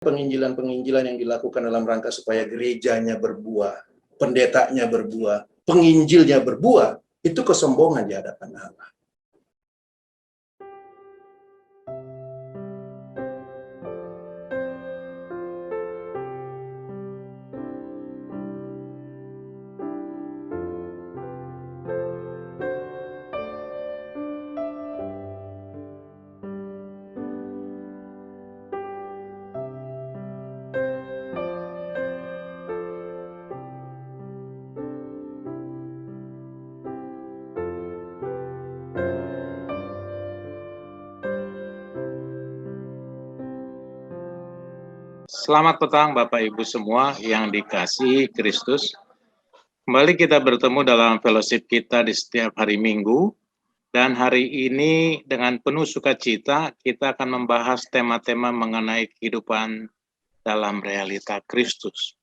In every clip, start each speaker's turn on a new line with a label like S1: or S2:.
S1: Penginjilan-penginjilan yang dilakukan dalam rangka supaya gerejanya berbuah, pendetanya berbuah, penginjilnya berbuah, itu kesombongan di hadapan Allah.
S2: Selamat petang Bapak Ibu semua yang dikasihi Kristus. Kembali kita bertemu dalam fellowship kita di setiap hari Minggu. Dan hari ini dengan penuh sukacita kita akan membahas tema-tema mengenai kehidupan dalam realita Kristus.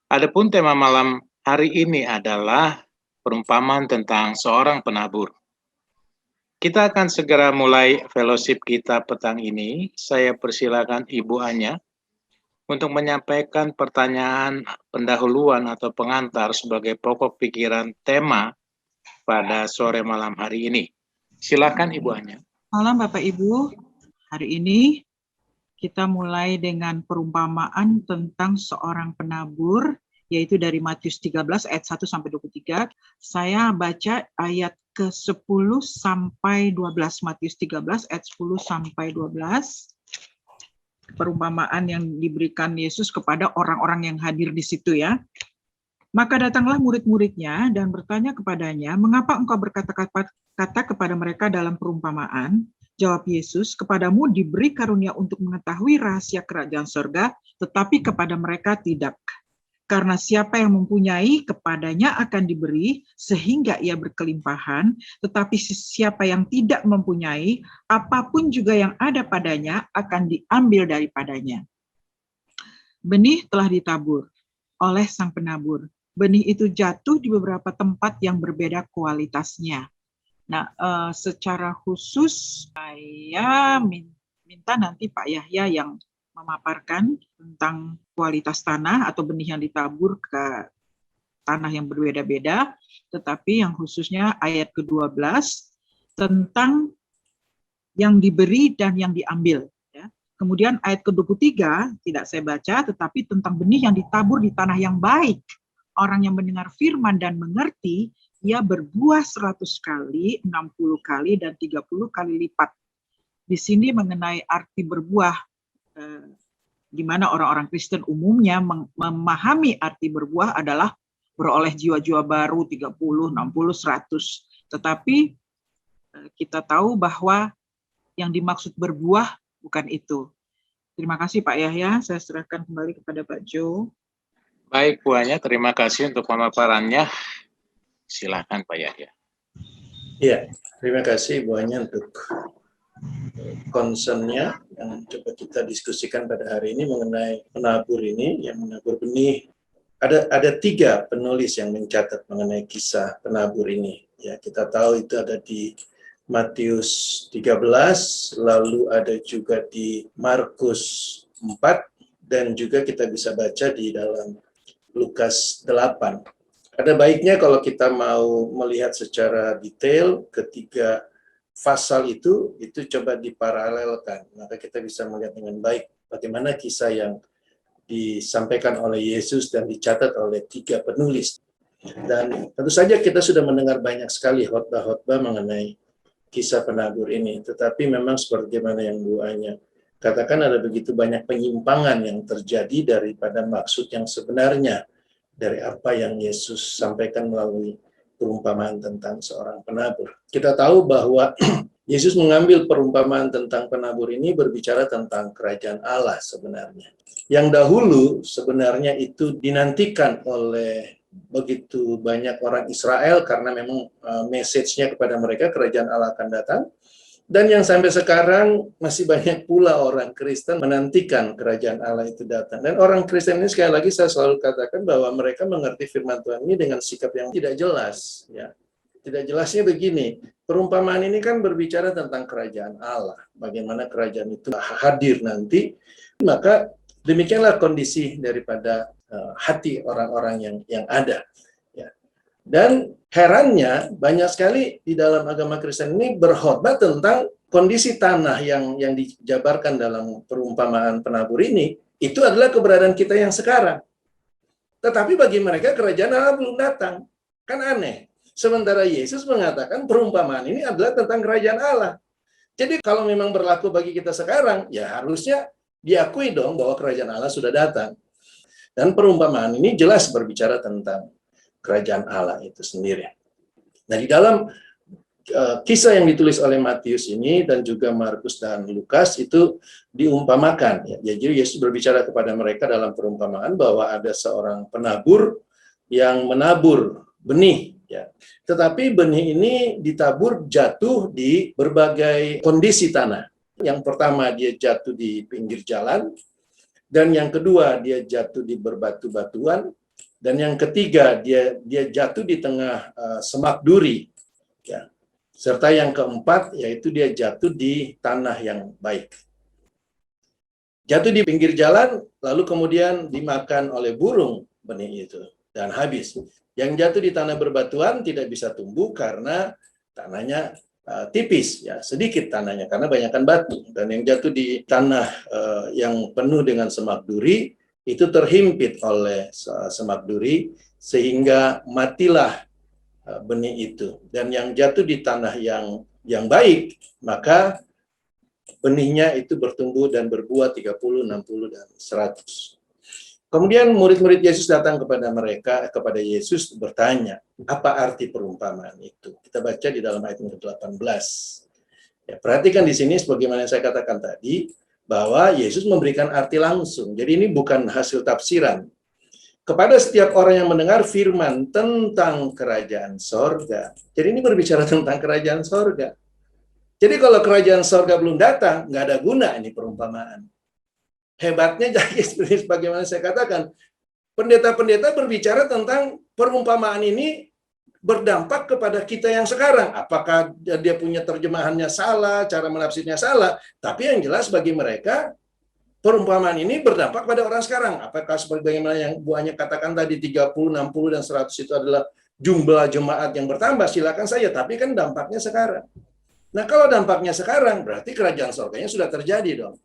S2: Adapun tema malam hari ini adalah perumpamaan tentang seorang penabur. Kita akan segera mulai fellowship kita petang ini. Saya persilakan Ibu Anya untuk menyampaikan pertanyaan pendahuluan atau pengantar sebagai pokok pikiran tema pada sore malam hari ini. Silakan Ibu Anya.
S3: Malam Bapak Ibu, hari ini kita mulai dengan perumpamaan tentang seorang penabur, yaitu dari Matius 13 ayat 1 sampai 23. Saya baca ayat ke-10 sampai 12, Matius 13 ayat 10 sampai 12. Perumpamaan yang diberikan Yesus kepada orang-orang yang hadir di situ ya. Maka datanglah murid-muridnya dan bertanya kepadanya, mengapa engkau berkata-kata kepada mereka dalam perumpamaan? Jawab Yesus, kepadamu diberi karunia untuk mengetahui rahasia kerajaan surga, tetapi kepada mereka tidak. Karena siapa yang mempunyai, kepadanya akan diberi, sehingga ia berkelimpahan. Tetapi siapa yang tidak mempunyai, apapun juga yang ada padanya, akan diambil daripadanya. Benih telah ditabur oleh sang penabur. Benih itu jatuh di beberapa tempat yang berbeda kualitasnya. Nah, secara khusus, saya minta nanti Pak Yahya yang memaparkan tentang kualitas tanah atau benih yang ditabur ke tanah yang berbeda-beda, tetapi yang khususnya ayat ke-12 tentang yang diberi dan yang diambil. Ya. Kemudian ayat ke-23 tidak saya baca, tetapi tentang benih yang ditabur di tanah yang baik. Orang yang mendengar firman dan mengerti, ia berbuah 100 kali, 60 kali, dan 30 kali lipat. Di sini mengenai arti berbuah, di mana orang-orang Kristen umumnya memahami arti berbuah adalah beroleh jiwa-jiwa baru 30, 60, 100. Tetapi kita tahu bahwa yang dimaksud berbuah bukan itu. Terima kasih Pak Yahya, saya serahkan kembali kepada Pak Jo.
S2: Baik Bu Anya, terima kasih untuk pemaparannya. Silakan Pak Yahya.
S1: Ya, terima kasih Bu Anya untuk concern-nya yang coba kita diskusikan pada hari ini mengenai penabur ini, yang menabur benih. Ada 3 penulis yang mencatat mengenai kisah penabur ini. Ya, kita tahu itu ada di Matius 13, lalu ada juga di Markus 4, dan juga kita bisa baca di dalam Lukas 8. Ada baiknya kalau kita mau melihat secara detail ketiga pasal itu coba diparalelkan, maka kita bisa melihat dengan baik bagaimana kisah yang disampaikan oleh Yesus dan dicatat oleh 3 penulis. Dan tentu saja kita sudah mendengar banyak sekali khotbah-khotbah mengenai kisah penabur ini, tetapi memang sebagaimana yang Bu Anya katakan, ada begitu banyak penyimpangan yang terjadi daripada maksud yang sebenarnya dari apa yang Yesus sampaikan melalui perumpamaan tentang seorang penabur. Kita tahu bahwa Yesus mengambil perumpamaan tentang penabur ini berbicara tentang kerajaan Allah sebenarnya. Yang dahulu sebenarnya itu dinantikan oleh begitu banyak orang Israel karena memang message-nya kepada mereka kerajaan Allah akan datang. Dan yang sampai sekarang masih banyak pula orang Kristen menantikan kerajaan Allah itu datang. Dan orang Kristen ini sekali lagi saya selalu katakan bahwa mereka mengerti firman Tuhan ini dengan sikap yang tidak jelas. Ya. Tidak jelasnya begini, perumpamaan ini kan berbicara tentang kerajaan Allah. Bagaimana kerajaan itu hadir nanti, maka Demikianlah kondisi daripada hati orang-orang yang ada. Ya. Dan herannya banyak sekali di dalam agama Kristen ini berkhotbah tentang kondisi tanah yang dijabarkan dalam perumpamaan penabur ini, itu adalah keberadaan kita yang sekarang. Tetapi bagi mereka kerajaan Allah belum datang. Kan aneh. Sementara Yesus mengatakan perumpamaan ini adalah tentang kerajaan Allah. Jadi kalau memang berlaku bagi kita sekarang, ya harusnya diakui dong bahwa kerajaan Allah sudah datang. Dan perumpamaan ini jelas berbicara tentang kerajaan Allah itu sendiri. Nah, di dalam kisah yang ditulis oleh Matius ini dan juga Markus dan Lukas itu diumpamakan. Ya. Jadi Yesus berbicara kepada mereka dalam perumpamaan bahwa ada seorang penabur yang menabur benih. Ya. Tetapi benih ini ditabur jatuh di berbagai kondisi tanah. Yang pertama dia jatuh di pinggir jalan, dan yang kedua dia jatuh di berbatu-batuan, dan yang ketiga dia jatuh di tengah semak duri. Ya. Serta yang keempat yaitu dia jatuh di tanah yang baik. Jatuh di pinggir jalan, lalu kemudian dimakan oleh burung benih itu dan habis. Yang jatuh di tanah berbatuan tidak bisa tumbuh karena tanahnya tipis, ya sedikit tanahnya karena banyakkan batu. Dan yang jatuh di tanah yang penuh dengan semak duri itu terhimpit oleh semak duri sehingga matilah benih itu. Dan yang jatuh di tanah yang baik, maka benihnya itu bertumbuh dan berbuah 30, 60, dan 100. Kemudian murid-murid Yesus datang kepada Yesus bertanya, apa arti perumpamaan itu? Kita baca di dalam ayat yang ke-18. Ya, perhatikan di sini sebagaimana saya katakan tadi, bahwa Yesus memberikan arti langsung. Jadi ini bukan hasil tafsiran. Kepada setiap orang yang mendengar firman tentang kerajaan sorga. Jadi ini berbicara tentang kerajaan sorga. Jadi kalau kerajaan sorga belum datang, nggak ada guna ini perumpamaan. Hebatnya jadi seperti bagaimana saya katakan, pendeta-pendeta berbicara tentang perumpamaan ini berdampak kepada kita yang sekarang. Apakah dia punya terjemahannya salah, cara menafsirnya salah, tapi yang jelas bagi mereka perumpamaan ini berdampak pada orang sekarang. Apakah seperti bagaimana yang Bu Anya katakan tadi 30, 60, dan 100 itu adalah jumlah jemaat yang bertambah, silakan saja, tapi kan dampaknya sekarang. Nah, kalau dampaknya sekarang berarti kerajaan surganya sudah terjadi dong.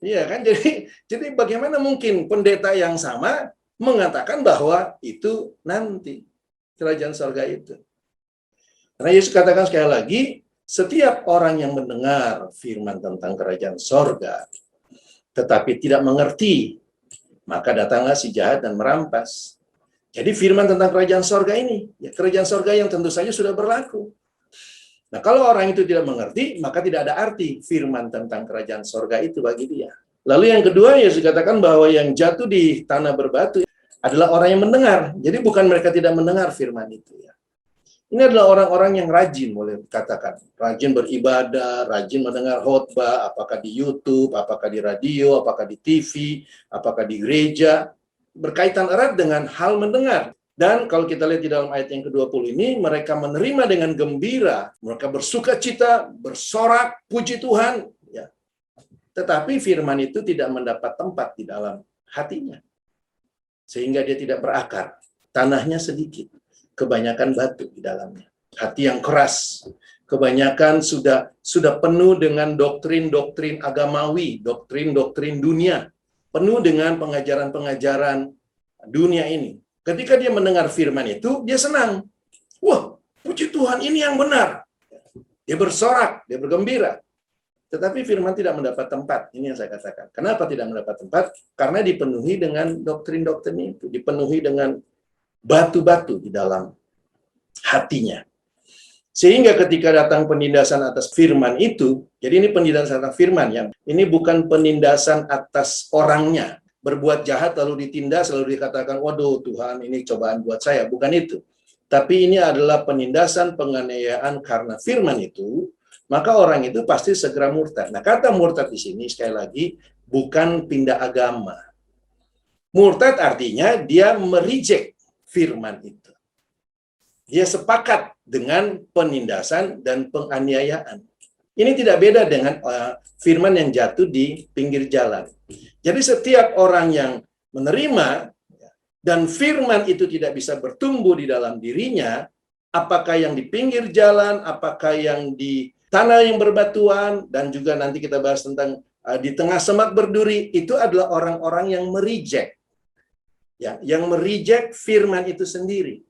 S1: Iya kan, jadi bagaimana mungkin pendeta yang sama mengatakan bahwa itu nanti kerajaan surga itu. Karena Yesus katakan sekali lagi, setiap orang yang mendengar firman tentang kerajaan surga, tetapi tidak mengerti, maka datanglah si jahat dan merampas. Jadi firman tentang kerajaan surga ini, ya kerajaan surga yang tentu saja sudah berlaku. Nah, kalau orang itu tidak mengerti, maka tidak ada arti firman tentang kerajaan sorga itu bagi dia. Lalu yang kedua, Yesus katakan bahwa yang jatuh di tanah berbatu adalah orang yang mendengar. Jadi bukan mereka tidak mendengar firman itu. Ya. Ini adalah orang-orang yang rajin, boleh katakan. Rajin beribadah, rajin mendengar khotbah, apakah di YouTube, apakah di radio, apakah di TV, apakah di gereja. Berkaitan erat dengan hal mendengar. Dan kalau kita lihat di dalam ayat yang ke-20 ini, mereka menerima dengan gembira, mereka bersuka cita, bersorak, puji Tuhan. Ya. Tetapi firman itu tidak mendapat tempat di dalam hatinya. Sehingga dia tidak berakar. Tanahnya sedikit, kebanyakan batu di dalamnya. Hati yang keras, kebanyakan sudah penuh dengan doktrin-doktrin agamawi, doktrin-doktrin dunia, penuh dengan pengajaran-pengajaran dunia ini. Ketika dia mendengar firman itu, dia senang. Wah, puji Tuhan, ini yang benar. Dia bersorak, dia bergembira. Tetapi firman tidak mendapat tempat. Ini yang saya katakan. Kenapa tidak mendapat tempat? Karena dipenuhi dengan doktrin-doktrin itu. Dipenuhi dengan batu-batu di dalam hatinya. Sehingga ketika datang penindasan atas firman itu, jadi ini penindasan atas firman. Ya. Ini bukan penindasan atas orangnya. Berbuat jahat lalu ditindas, lalu dikatakan, waduh Tuhan ini cobaan buat saya. Bukan itu. Tapi ini adalah penindasan, penganiayaan karena firman itu, maka orang itu pasti segera murtad. Nah, kata murtad di sini sekali lagi, bukan pindah agama. Murtad artinya dia mereject firman itu. Dia sepakat dengan penindasan dan penganiayaan. Ini tidak beda dengan firman yang jatuh di pinggir jalan. Jadi setiap orang yang menerima dan firman itu tidak bisa bertumbuh di dalam dirinya, apakah yang di pinggir jalan, apakah yang di tanah yang berbatuan, dan juga nanti kita bahas tentang di tengah semak berduri, itu adalah orang-orang yang mereject. Ya, yang mereject firman itu sendiri.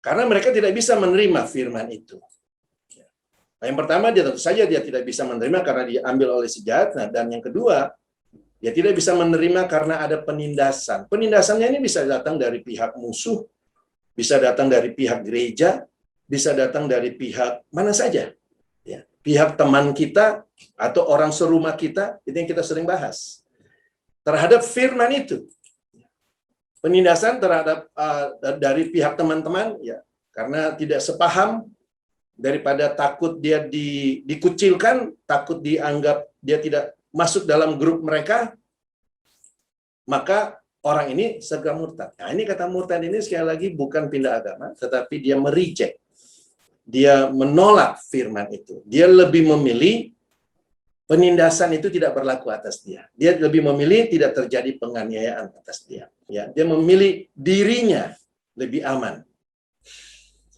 S1: Karena mereka tidak bisa menerima firman itu. Yang pertama, dia tentu saja dia tidak bisa menerima karena diambil oleh si jahat. Nah, dan yang kedua, dia tidak bisa menerima karena ada penindasan. Penindasannya ini bisa datang dari pihak musuh, bisa datang dari pihak gereja, bisa datang dari pihak mana saja. Ya, pihak teman kita atau orang serumah kita, itu yang kita sering bahas. Terhadap firman itu. Penindasan terhadap dari pihak teman-teman, ya, karena tidak sepaham, daripada takut dia dikucilkan, takut dianggap dia tidak masuk dalam grup mereka, maka orang ini segera murtad. Nah, ini kata murtad ini sekali lagi bukan pindah agama, tetapi dia mereject. Dia menolak firman itu. Dia lebih memilih penindasan itu tidak berlaku atas dia. Dia lebih memilih tidak terjadi penganiayaan atas dia. Ya, dia memilih dirinya lebih aman.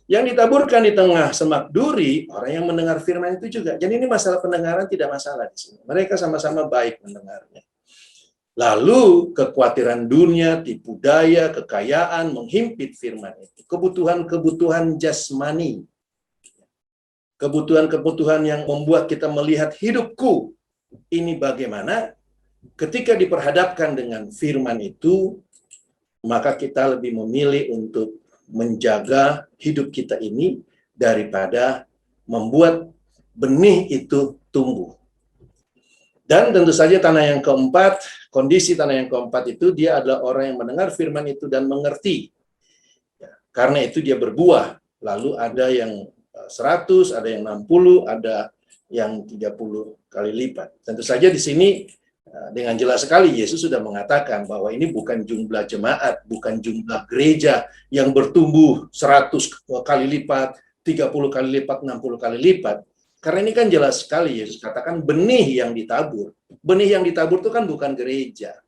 S1: Yang ditaburkan di tengah semak duri, orang yang mendengar firman itu juga. Jadi ini masalah pendengaran tidak masalah di sini. Mereka sama-sama baik mendengarnya. Lalu kekhawatiran dunia, tipu daya, kekayaan menghimpit firman itu. Kebutuhan-kebutuhan jasmani. Kebutuhan-kebutuhan yang membuat kita melihat hidupku ini bagaimana. Ketika diperhadapkan dengan firman itu, maka kita lebih memilih untuk menjaga hidup kita ini daripada membuat benih itu tumbuh. Dan tentu saja tanah yang keempat, kondisi tanah yang keempat itu dia adalah orang yang mendengar firman itu dan mengerti. Ya, karena itu dia berbuah. Lalu ada yang 100, ada yang 60, ada yang 30 kali lipat. Tentu saja di sini dengan jelas sekali Yesus sudah mengatakan bahwa ini bukan jumlah jemaat, bukan jumlah gereja yang bertumbuh 100 kali lipat, 30 kali lipat, 60 kali lipat. Karena ini kan jelas sekali Yesus katakan benih yang ditabur. Benih yang ditabur itu kan bukan gereja.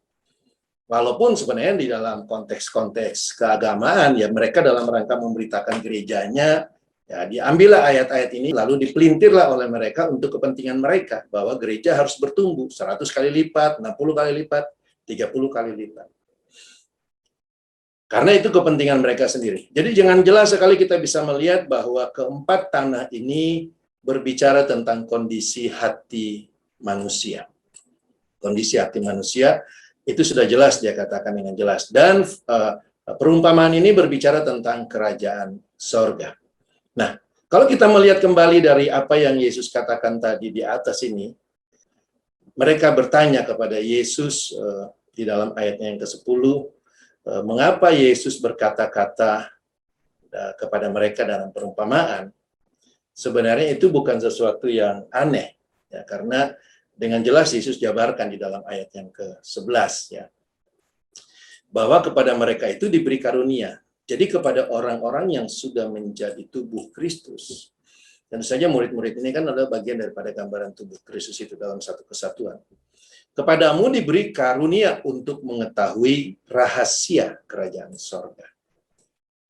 S1: Walaupun sebenarnya di dalam konteks-konteks keagamaan, ya mereka dalam rangka memberitakan gerejanya, ya, diambillah ayat-ayat ini lalu dipelintirlah oleh mereka untuk kepentingan mereka bahwa gereja harus bertumbuh 100 kali lipat, 60 kali lipat, 30 kali lipat. Karena itu kepentingan mereka sendiri. Jadi jangan jelas sekali kita bisa melihat bahwa keempat tanah ini berbicara tentang kondisi hati manusia. Kondisi hati manusia itu sudah jelas dia katakan dengan jelas. Dan perumpamaan ini berbicara tentang kerajaan sorga. Nah, kalau kita melihat kembali dari apa yang Yesus katakan tadi di atas ini, mereka bertanya kepada Yesus di dalam ayatnya yang ke-10, mengapa Yesus berkata-kata kepada mereka dalam perumpamaan? Sebenarnya itu bukan sesuatu yang aneh, ya, karena dengan jelas Yesus jabarkan di dalam ayat yang ke-11, ya, bahwa kepada mereka itu diberi karunia. Jadi kepada orang-orang yang sudah menjadi tubuh Kristus, tentu saja murid-murid ini kan adalah bagian daripada gambaran tubuh Kristus itu dalam satu kesatuan. Kepadamu diberi karunia untuk mengetahui rahasia kerajaan sorga.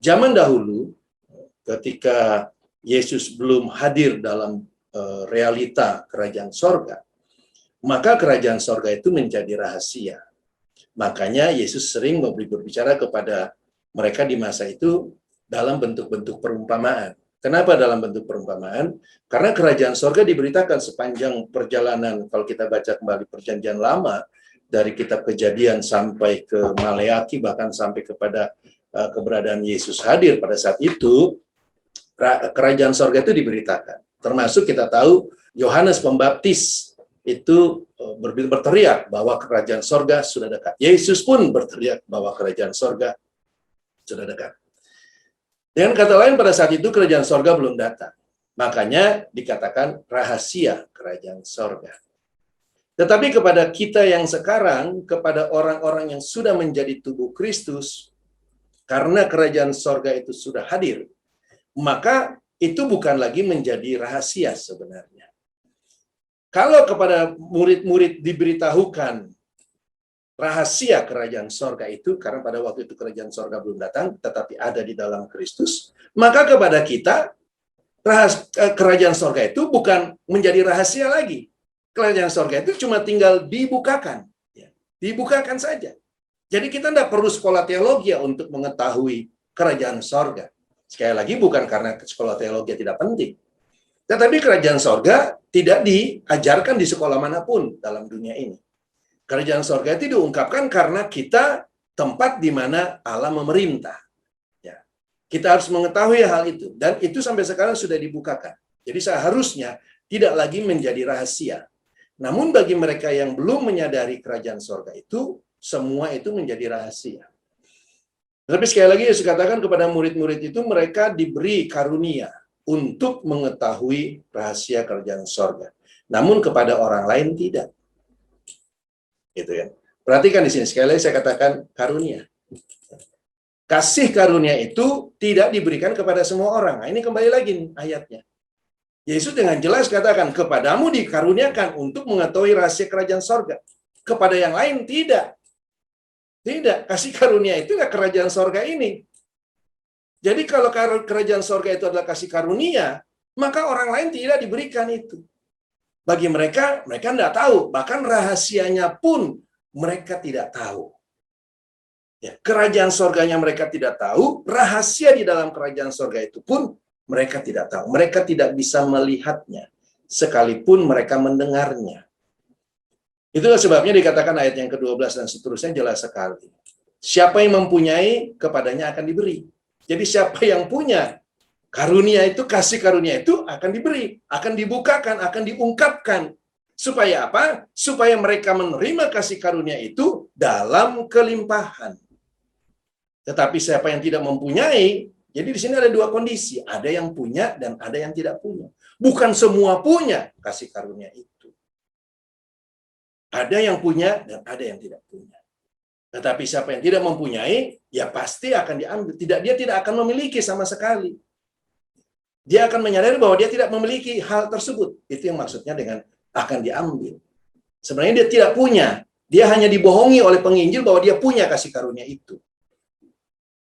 S1: Zaman dahulu, ketika Yesus belum hadir dalam realita kerajaan sorga, maka kerajaan sorga itu menjadi rahasia. Makanya Yesus sering berbicara kepada mereka di masa itu dalam bentuk-bentuk perumpamaan. Kenapa dalam bentuk perumpamaan? Karena kerajaan sorga diberitakan sepanjang perjalanan, kalau kita baca kembali perjanjian lama, dari kitab Kejadian sampai ke Maleaki, bahkan sampai kepada keberadaan Yesus hadir pada saat itu, kerajaan sorga itu diberitakan. Termasuk kita tahu Yohanes Pembaptis itu berteriak bahwa kerajaan sorga sudah dekat. Yesus pun berteriak bahwa kerajaan sorga sudah dekat. Dengan kata lain, pada saat itu kerajaan sorga belum datang. Makanya dikatakan rahasia kerajaan sorga. Tetapi kepada kita yang sekarang, kepada orang-orang yang sudah menjadi tubuh Kristus, karena kerajaan sorga itu sudah hadir, maka itu bukan lagi menjadi rahasia sebenarnya. Kalau kepada murid-murid diberitahukan rahasia kerajaan sorga itu, karena pada waktu itu kerajaan sorga belum datang, tetapi ada di dalam Kristus, maka kepada kita kerajaan sorga itu bukan menjadi rahasia lagi. Kerajaan sorga itu cuma tinggal dibukakan. Ya, dibukakan saja. Jadi kita tidak perlu sekolah teologi untuk mengetahui kerajaan sorga. Sekali lagi bukan karena sekolah teologi tidak penting. Tetapi kerajaan sorga tidak diajarkan di sekolah manapun dalam dunia ini. Kerajaan sorga itu diungkapkan karena kita tempat di mana Allah memerintah. Ya. Kita harus mengetahui hal itu. Dan itu sampai sekarang sudah dibukakan. Jadi seharusnya tidak lagi menjadi rahasia. Namun bagi mereka yang belum menyadari kerajaan sorga itu, semua itu menjadi rahasia. Tapi sekali lagi Yesus katakan kepada murid-murid itu, mereka diberi karunia untuk mengetahui rahasia kerajaan sorga. Namun kepada orang lain tidak. Gitu ya. Perhatikan di sini, sekali lagi saya katakan karunia. Kasih karunia itu tidak diberikan kepada semua orang. Nah, ini kembali lagi nih, ayatnya. Yesus dengan jelas katakan, kepadamu dikaruniakan untuk mengetahui rahasia kerajaan sorga. Kepada yang lain tidak. Tidak, kasih karunia itu nggak kerajaan sorga ini. Jadi kalau kerajaan sorga itu adalah kasih karunia, maka orang lain tidak diberikan itu. Bagi mereka, mereka tidak tahu. Bahkan rahasianya pun mereka tidak tahu. Ya, kerajaan sorganya mereka tidak tahu, rahasia di dalam kerajaan sorga itu pun mereka tidak tahu. Mereka tidak bisa melihatnya, sekalipun mereka mendengarnya. Itulah sebabnya dikatakan ayat yang ke-12 dan seterusnya jelas sekali. Siapa yang mempunyai, kepadanya akan diberi. Jadi siapa yang punya karunia itu, kasih karunia itu akan diberi, akan dibukakan, akan diungkapkan. Supaya apa? Supaya mereka menerima kasih karunia itu dalam kelimpahan. Tetapi siapa yang tidak mempunyai, jadi di sini ada dua kondisi. Ada yang punya dan ada yang tidak punya. Bukan semua punya kasih karunia itu. Ada yang punya dan ada yang tidak punya. Tetapi siapa yang tidak mempunyai, ya pasti akan diambil. Dia tidak akan memiliki sama sekali. Dia akan menyadari bahwa dia tidak memiliki hal tersebut. Itu yang maksudnya dengan akan diambil. Sebenarnya dia tidak punya. Dia hanya dibohongi oleh penginjil bahwa dia punya kasih karunia itu.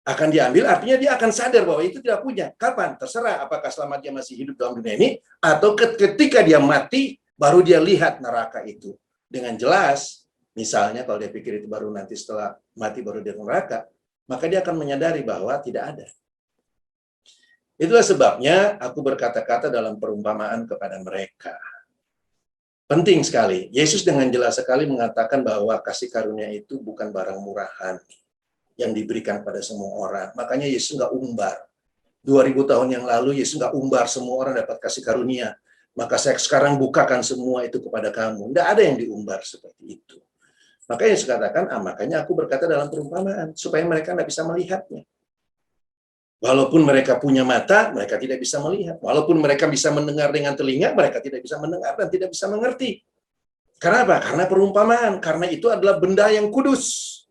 S1: Akan diambil, artinya dia akan sadar bahwa itu tidak punya. Kapan? Terserah apakah selama dia masih hidup dalam dunia ini, atau ketika dia mati, baru dia lihat neraka itu. Dengan jelas, misalnya kalau dia pikir itu baru nanti setelah mati baru dia neraka, maka dia akan menyadari bahwa tidak ada. Itulah sebabnya aku berkata-kata dalam perumpamaan kepada mereka. Penting sekali. Yesus dengan jelas sekali mengatakan bahwa kasih karunia itu bukan barang murahan yang diberikan pada semua orang. Makanya Yesus nggak umbar. 2000 tahun yang lalu Yesus nggak umbar semua orang dapat kasih karunia. Maka saya sekarang bukakan semua itu kepada kamu. Tidak ada yang diumbar seperti itu. Makanya Yesus katakan, makanya aku berkata dalam perumpamaan, supaya mereka tidak bisa melihatnya. Walaupun mereka punya mata, mereka tidak bisa melihat. Walaupun mereka bisa mendengar dengan telinga, mereka tidak bisa mendengar dan tidak bisa mengerti. Karena apa? Karena perumpamaan. Karena itu adalah benda yang kudus.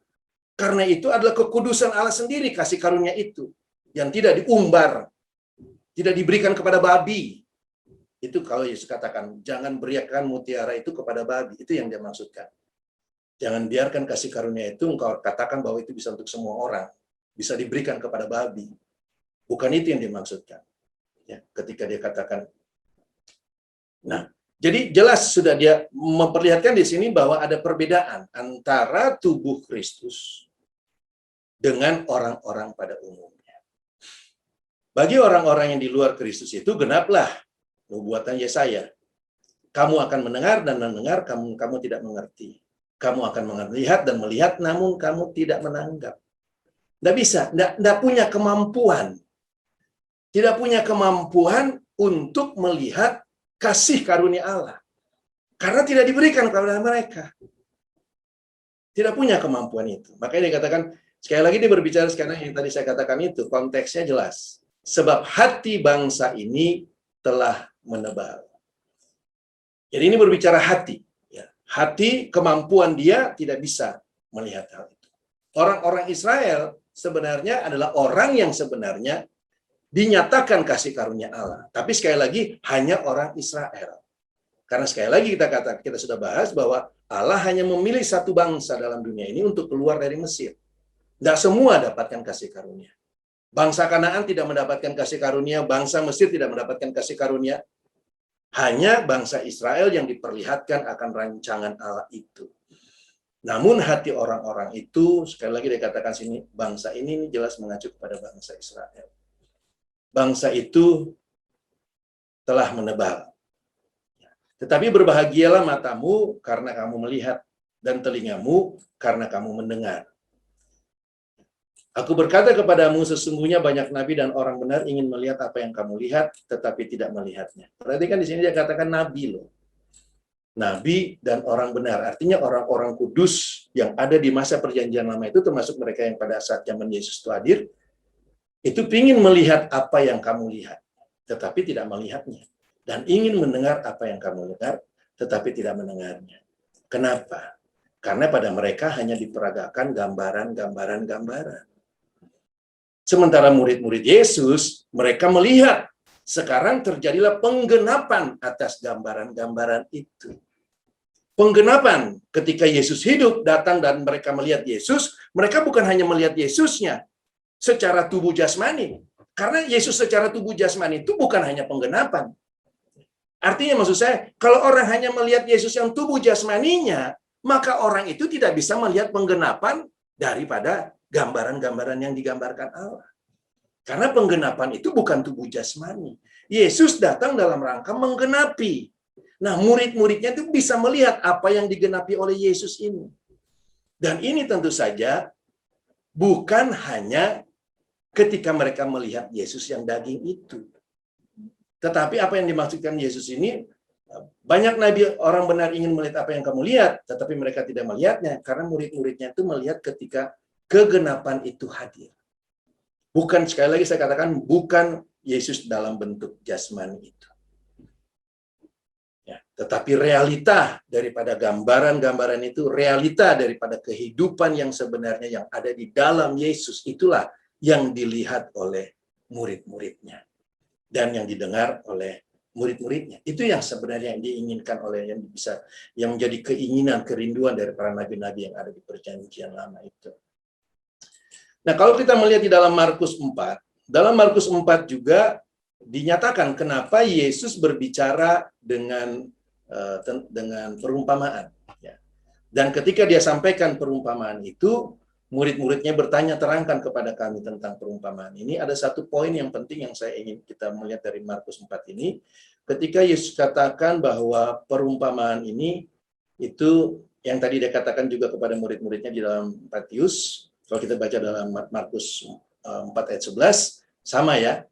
S1: Karena itu adalah kekudusan Allah sendiri, kasih karunia itu. Yang tidak diumbar. Tidak diberikan kepada babi. Itu kalau Yesus katakan, jangan berikan mutiara itu kepada babi. Itu yang dia maksudkan. Jangan biarkan kasih karunia itu engkau katakan bahwa itu bisa untuk semua orang. Bisa diberikan kepada babi. Bukan itu yang dimaksudkan. Ya, ketika dia katakan. Nah, jadi jelas sudah dia memperlihatkan di sini bahwa ada perbedaan antara tubuh Kristus dengan orang-orang pada umumnya. Bagi orang-orang yang di luar Kristus itu genaplah nubuatan Yesaya. Kamu akan mendengar dan mendengar, kamu tidak mengerti. Kamu akan melihat dan melihat, namun kamu tidak menanggap. Tidak bisa, tidak punya kemampuan. Tidak punya kemampuan untuk melihat kasih karunia Allah. Karena tidak diberikan kepada mereka. Tidak punya kemampuan itu. Makanya dikatakan, sekali lagi dia berbicara sekarang yang tadi saya katakan itu, konteksnya jelas. Sebab hati bangsa ini telah menebal. Jadi ini berbicara hati. Hati, kemampuan dia tidak bisa melihat hal itu. Orang-orang Israel sebenarnya adalah orang yang sebenarnya dinyatakan kasih karunia Allah. Tapi sekali lagi, hanya orang Israel. Karena sekali lagi kita sudah bahas bahwa Allah hanya memilih satu bangsa dalam dunia ini untuk keluar dari Mesir. Tidak semua dapatkan kasih karunia. Bangsa Kanaan tidak mendapatkan kasih karunia, bangsa Mesir tidak mendapatkan kasih karunia. Hanya bangsa Israel yang diperlihatkan akan rancangan Allah itu. Namun hati orang-orang itu, sekali lagi dikatakan sini, bangsa ini jelas mengacu kepada bangsa Israel. Bangsa itu telah menebal. Tetapi berbahagialah matamu karena kamu melihat, dan telingamu karena kamu mendengar. Aku berkata kepadamu, sesungguhnya banyak nabi dan orang benar ingin melihat apa yang kamu lihat, tetapi tidak melihatnya. Perhatikan di sini dia katakan nabi loh. Nabi dan orang benar, artinya orang-orang kudus yang ada di masa perjanjian lama itu, termasuk mereka yang pada saat zaman Yesus itu hadir, itu ingin melihat apa yang kamu lihat, tetapi tidak melihatnya. Dan ingin mendengar apa yang kamu dengar, tetapi tidak mendengarnya. Kenapa? Karena pada mereka hanya diperagakan gambaran. Sementara murid-murid Yesus, mereka melihat. Sekarang terjadilah penggenapan atas gambaran-gambaran itu. Penggenapan ketika Yesus hidup, datang dan mereka melihat Yesus, mereka bukan hanya melihat Yesusnya secara tubuh jasmani. Karena Yesus secara tubuh jasmani itu bukan hanya penggenapan. Artinya maksud saya, kalau orang hanya melihat Yesus yang tubuh jasmaninya, maka orang itu tidak bisa melihat penggenapan daripada gambaran-gambaran yang digambarkan Allah. Karena penggenapan itu bukan tubuh jasmani. Yesus datang dalam rangka menggenapi. Nah, murid-muridnya itu bisa melihat apa yang digenapi oleh Yesus ini. Dan ini tentu saja bukan hanya ketika mereka melihat Yesus yang daging itu. Tetapi apa yang dimaksudkan Yesus ini, banyak nabi orang benar ingin melihat apa yang kamu lihat, tetapi mereka tidak melihatnya, karena murid-muridnya itu melihat ketika kegenapan itu hadir. Bukan, sekali lagi saya katakan, bukan Yesus dalam bentuk jasmani itu. Ya, tetapi realita daripada gambaran-gambaran itu, realita daripada kehidupan yang sebenarnya yang ada di dalam Yesus, itulah yang dilihat oleh murid-muridnya. Dan yang didengar oleh murid-muridnya. Itu yang sebenarnya yang diinginkan oleh yang menjadi keinginan, kerinduan dari para nabi-nabi yang ada di perjanjian lama itu. Nah, kalau kita melihat di dalam Markus 4 juga dinyatakan kenapa Yesus berbicara dengan perumpamaan. Ya. Dan ketika dia sampaikan perumpamaan itu, murid-muridnya bertanya, terangkan kepada kami tentang perumpamaan ini. Ada satu poin yang penting yang saya ingin kita melihat dari Markus 4 ini. Ketika Yesus katakan bahwa perumpamaan ini, itu yang tadi dia katakan juga kepada murid-muridnya di dalam Matius, kalau kita baca dalam Markus 4 ayat 11, sama ya.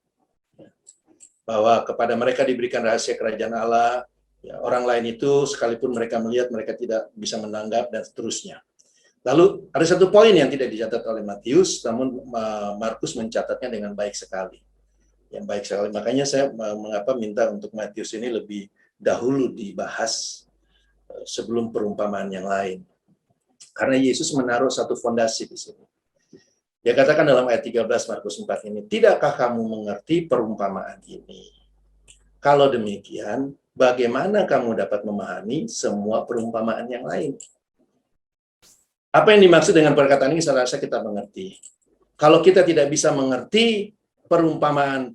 S1: Bahwa kepada mereka diberikan rahasia kerajaan Allah, ya, orang lain itu sekalipun mereka melihat, mereka tidak bisa menanggap, dan seterusnya. Lalu ada satu poin yang tidak dicatat oleh Matius, namun Markus mencatatnya dengan baik sekali. Yang baik sekali. Makanya saya mengapa minta untuk Matius ini lebih dahulu dibahas sebelum perumpamaan yang lain. Karena Yesus menaruh satu fondasi di sini. Dia katakan dalam ayat 13 Markus 4 ini, tidakkah kamu mengerti perumpamaan ini? Kalau demikian, bagaimana kamu dapat memahami semua perumpamaan yang lain? Apa yang dimaksud dengan perkataan ini saya rasa kita mengerti. Kalau kita tidak bisa mengerti perumpamaan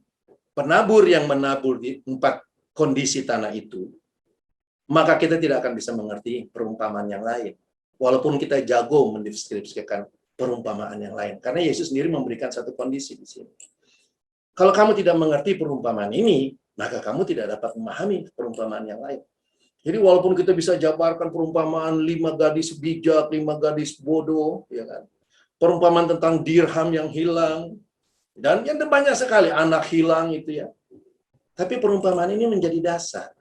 S1: penabur yang menabur di 4 kondisi tanah itu, maka kita tidak akan bisa mengerti perumpamaan yang lain. Walaupun kita jago mendeskripsikan perumpamaan yang lain. Karena Yesus sendiri memberikan satu kondisi di sini. Kalau kamu tidak mengerti perumpamaan ini, maka kamu tidak dapat memahami perumpamaan yang lain. Jadi walaupun kita bisa jabarkan perumpamaan 5 gadis bijak, 5 gadis bodoh, ya kan? Perumpamaan tentang dirham yang hilang, dan yang banyak sekali anak hilang itu ya. Tapi perumpamaan ini menjadi dasar.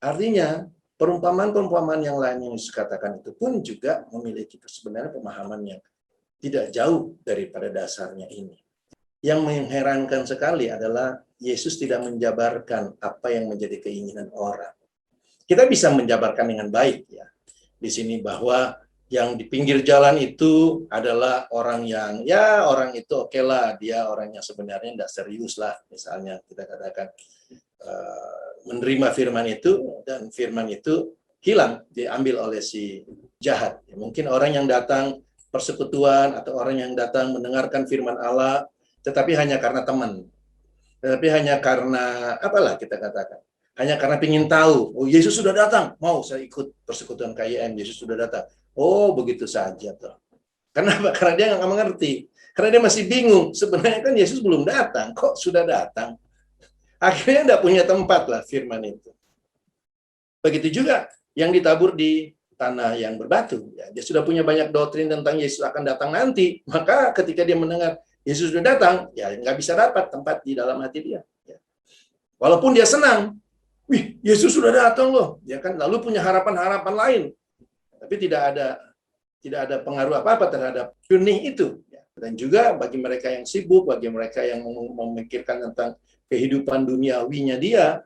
S1: Artinya perumpamaan-perumpamaan yang lain yang dikatakan itu pun juga memiliki sebenarnya pemahaman yang tidak jauh daripada dasarnya ini. Yang mengherankan sekali adalah Yesus tidak menjabarkan apa yang menjadi keinginan orang. Kita bisa menjabarkan dengan baik ya di sini bahwa yang di pinggir jalan itu adalah orang yang ya orang itu oke lah, dia orang yang sebenarnya tidak serius lah, misalnya kita katakan menerima firman itu, dan firman itu hilang, diambil oleh si jahat. Mungkin orang yang datang persekutuan atau orang yang datang mendengarkan firman Allah, tetapi hanya karena teman, tetapi hanya karena apalah kita katakan, hanya karena ingin tahu, oh Yesus sudah datang, mau saya ikut persekutuan KYM, Yesus sudah datang. Oh begitu saja toh. Kenapa? Karena dia nggak mengerti, karena dia masih bingung. Sebenarnya kan Yesus belum datang, kok sudah datang? Akhirnya tidak punya tempat lah firman itu. Begitu juga yang ditabur di tanah yang berbatu. Ya, dia sudah punya banyak doktrin tentang Yesus akan datang nanti. Maka ketika dia mendengar Yesus sudah datang, ya nggak bisa dapat tempat di dalam hati dia. Ya. Walaupun dia senang, wih Yesus sudah datang loh. Dia kan lalu punya harapan-harapan lain, tapi tidak ada pengaruh apa-apa terhadap benih itu. Ya. Dan juga bagi mereka yang sibuk, bagi mereka yang memikirkan tentang kehidupan duniawinya dia,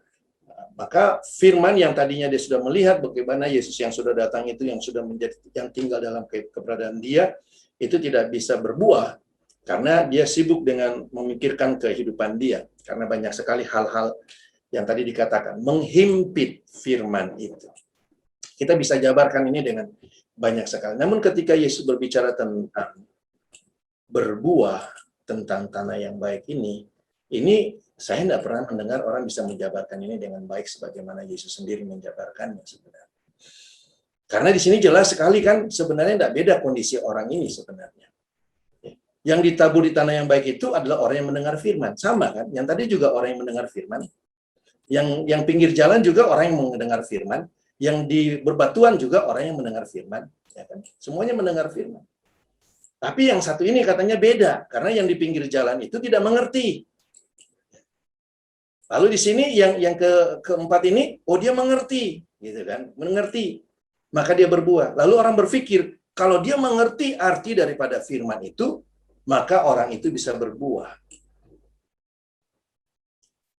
S1: maka firman yang tadinya dia sudah melihat bagaimana Yesus yang sudah datang itu, yang sudah menjadi yang tinggal dalam keberadaan dia, itu tidak bisa berbuah karena dia sibuk dengan memikirkan kehidupan dia, karena banyak sekali hal-hal yang tadi dikatakan menghimpit firman itu. Kita bisa jabarkan ini dengan banyak sekali. Namun ketika Yesus berbicara tentang berbuah, tentang tanah yang baik ini saya tidak pernah mendengar orang bisa menjabarkan ini dengan baik sebagaimana Yesus sendiri menjabarkannya sebenarnya. Karena di sini jelas sekali kan sebenarnya tidak beda kondisi orang ini sebenarnya. Yang ditabur di tanah yang baik itu adalah orang yang mendengar firman. Sama kan? Yang tadi juga orang yang mendengar firman. Yang pinggir jalan juga orang yang mendengar firman. Yang di berbatuan juga orang yang mendengar firman. Ya kan? Semuanya mendengar firman. Tapi yang satu ini katanya beda. Karena yang di pinggir jalan itu tidak mengerti. Lalu di sini yang keempat ini, oh dia mengerti, gitu kan? Mengerti, maka dia berbuah. Lalu orang berpikir, kalau dia mengerti arti daripada firman itu, maka orang itu bisa berbuah.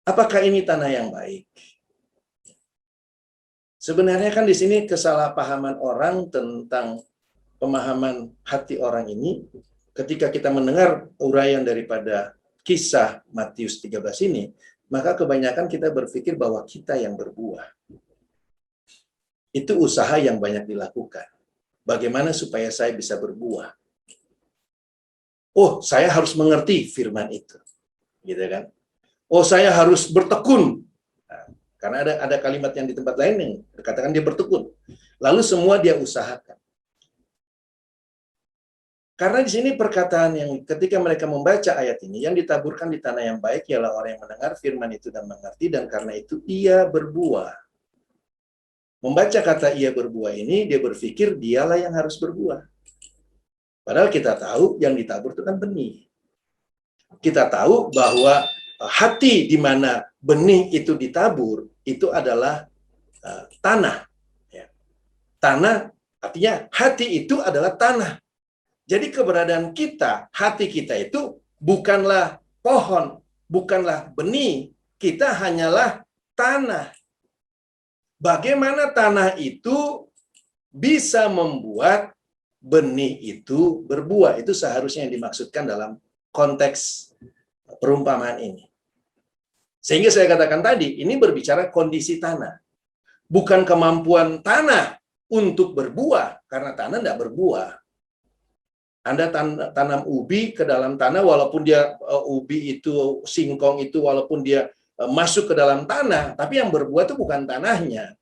S1: Apakah ini tanah yang baik? Sebenarnya kan di sini kesalahpahaman orang tentang pemahaman hati orang ini, ketika kita mendengar uraian daripada kisah Matius 13 ini, maka kebanyakan kita berpikir bahwa kita yang berbuah. Itu usaha yang banyak dilakukan. Bagaimana supaya saya bisa berbuah? Oh, saya harus mengerti firman itu. Gitu kan? Oh, saya harus bertekun. Nah, karena ada kalimat yang di tempat lain yang dikatakan dia bertekun. Lalu semua dia usahakan. Karena di sini perkataan yang ketika mereka membaca ayat ini, yang ditaburkan di tanah yang baik ialah orang yang mendengar firman itu dan mengerti, dan karena itu ia berbuah. Membaca kata ia berbuah ini, dia berpikir dialah yang harus berbuah. Padahal kita tahu yang ditabur itu kan benih. Kita tahu bahwa hati di mana benih itu ditabur, itu adalah tanah. Tanah, artinya hati itu adalah tanah. Jadi keberadaan kita, hati kita itu bukanlah pohon, bukanlah benih, kita hanyalah tanah. Bagaimana tanah itu bisa membuat benih itu berbuah? Itu seharusnya yang dimaksudkan dalam konteks perumpamaan ini. Sehingga saya katakan tadi, ini berbicara kondisi tanah. Bukan kemampuan tanah untuk berbuah, karena tanah tidak berbuah. Anda tanam ubi ke dalam tanah, walaupun dia ubi itu, singkong itu, walaupun dia masuk ke dalam tanah, tapi yang berbuah itu bukan tanahnya,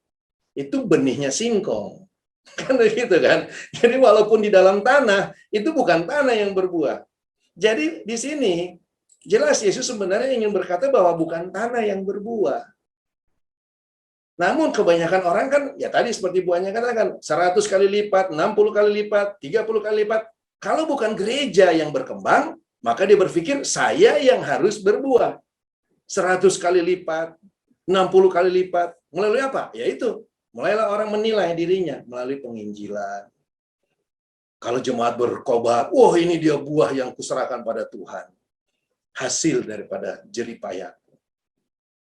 S1: itu benihnya singkong. Kan gitu kan? Jadi walaupun di dalam tanah, itu bukan tanah yang berbuah. Jadi di sini, jelas Yesus sebenarnya ingin berkata bahwa bukan tanah yang berbuah. Namun kebanyakan orang kan, ya tadi seperti buahnya katakan, 100 kali lipat, 60 kali lipat, 30 kali lipat. Kalau bukan gereja yang berkembang, maka dia berpikir saya yang harus berbuah. 100 kali lipat, 60 kali lipat. Melalui apa? Yaitu, mulailah orang menilai dirinya melalui penginjilan. Kalau jemaat berkobar, wah ini dia buah yang kuserahkan pada Tuhan. Hasil daripada jerih payahku.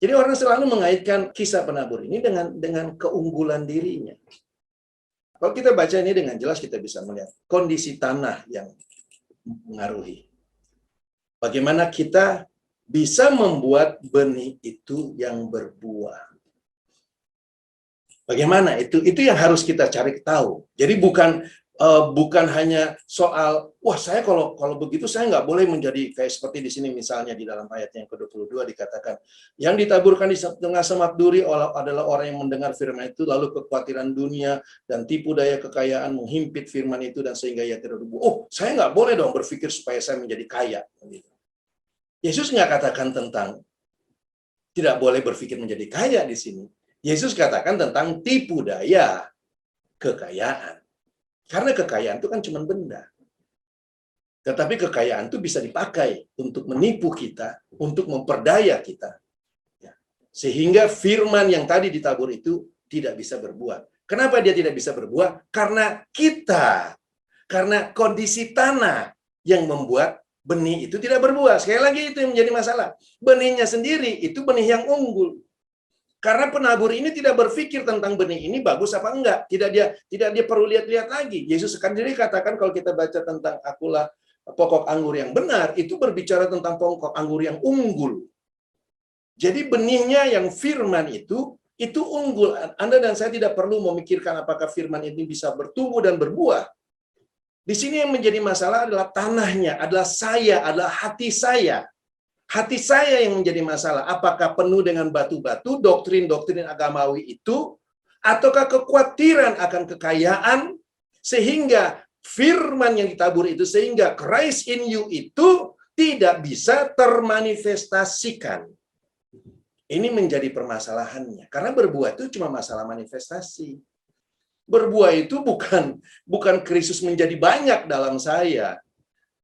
S1: Jadi orang selalu mengaitkan kisah penabur ini dengan keunggulan dirinya. Kalau kita baca ini dengan jelas, kita bisa melihat kondisi tanah yang mengaruhi. Bagaimana kita bisa membuat benih itu yang berbuah. Bagaimana itu? Itu yang harus kita cari tahu. Jadi bukan hanya soal, wah saya kalau begitu saya nggak boleh menjadi kayak seperti di sini misalnya di dalam ayat yang ke-22 dikatakan, yang ditaburkan di tengah semak duri adalah orang yang mendengar firman itu, lalu kekhawatiran dunia dan tipu daya kekayaan menghimpit firman itu dan sehingga ia tidak berbuah. Oh, saya nggak boleh dong berpikir supaya saya menjadi kaya. Yesus nggak katakan tentang tidak boleh berpikir menjadi kaya di sini. Yesus katakan tentang tipu daya kekayaan. Karena kekayaan itu kan cuma benda. Tetapi kekayaan itu bisa dipakai untuk menipu kita, untuk memperdaya kita. Sehingga firman yang tadi ditabur itu tidak bisa berbuah. Kenapa dia tidak bisa berbuah? Karena kondisi tanah yang membuat benih itu tidak berbuah. Sekali lagi itu yang menjadi masalah. Benihnya sendiri itu benih yang unggul. Karena penabur ini tidak berpikir tentang benih ini bagus apa enggak. Tidak dia perlu lihat-lihat lagi. Yesus sendiri katakan kalau kita baca tentang akulah pokok anggur yang benar, itu berbicara tentang pokok anggur yang unggul. Jadi benihnya yang firman itu unggul. Anda dan saya tidak perlu memikirkan apakah firman ini bisa bertumbuh dan berbuah. Di sini yang menjadi masalah adalah tanahnya, adalah hati saya. Hati saya yang menjadi masalah. Apakah penuh dengan batu-batu, doktrin-doktrin agamawi itu, ataukah kekhawatiran akan kekayaan, sehingga firman yang ditabur itu, sehingga Christ in you itu tidak bisa termanifestasikan. Ini menjadi permasalahannya. Karena berbuah itu cuma masalah manifestasi. Berbuah itu bukan Kristus menjadi banyak dalam saya.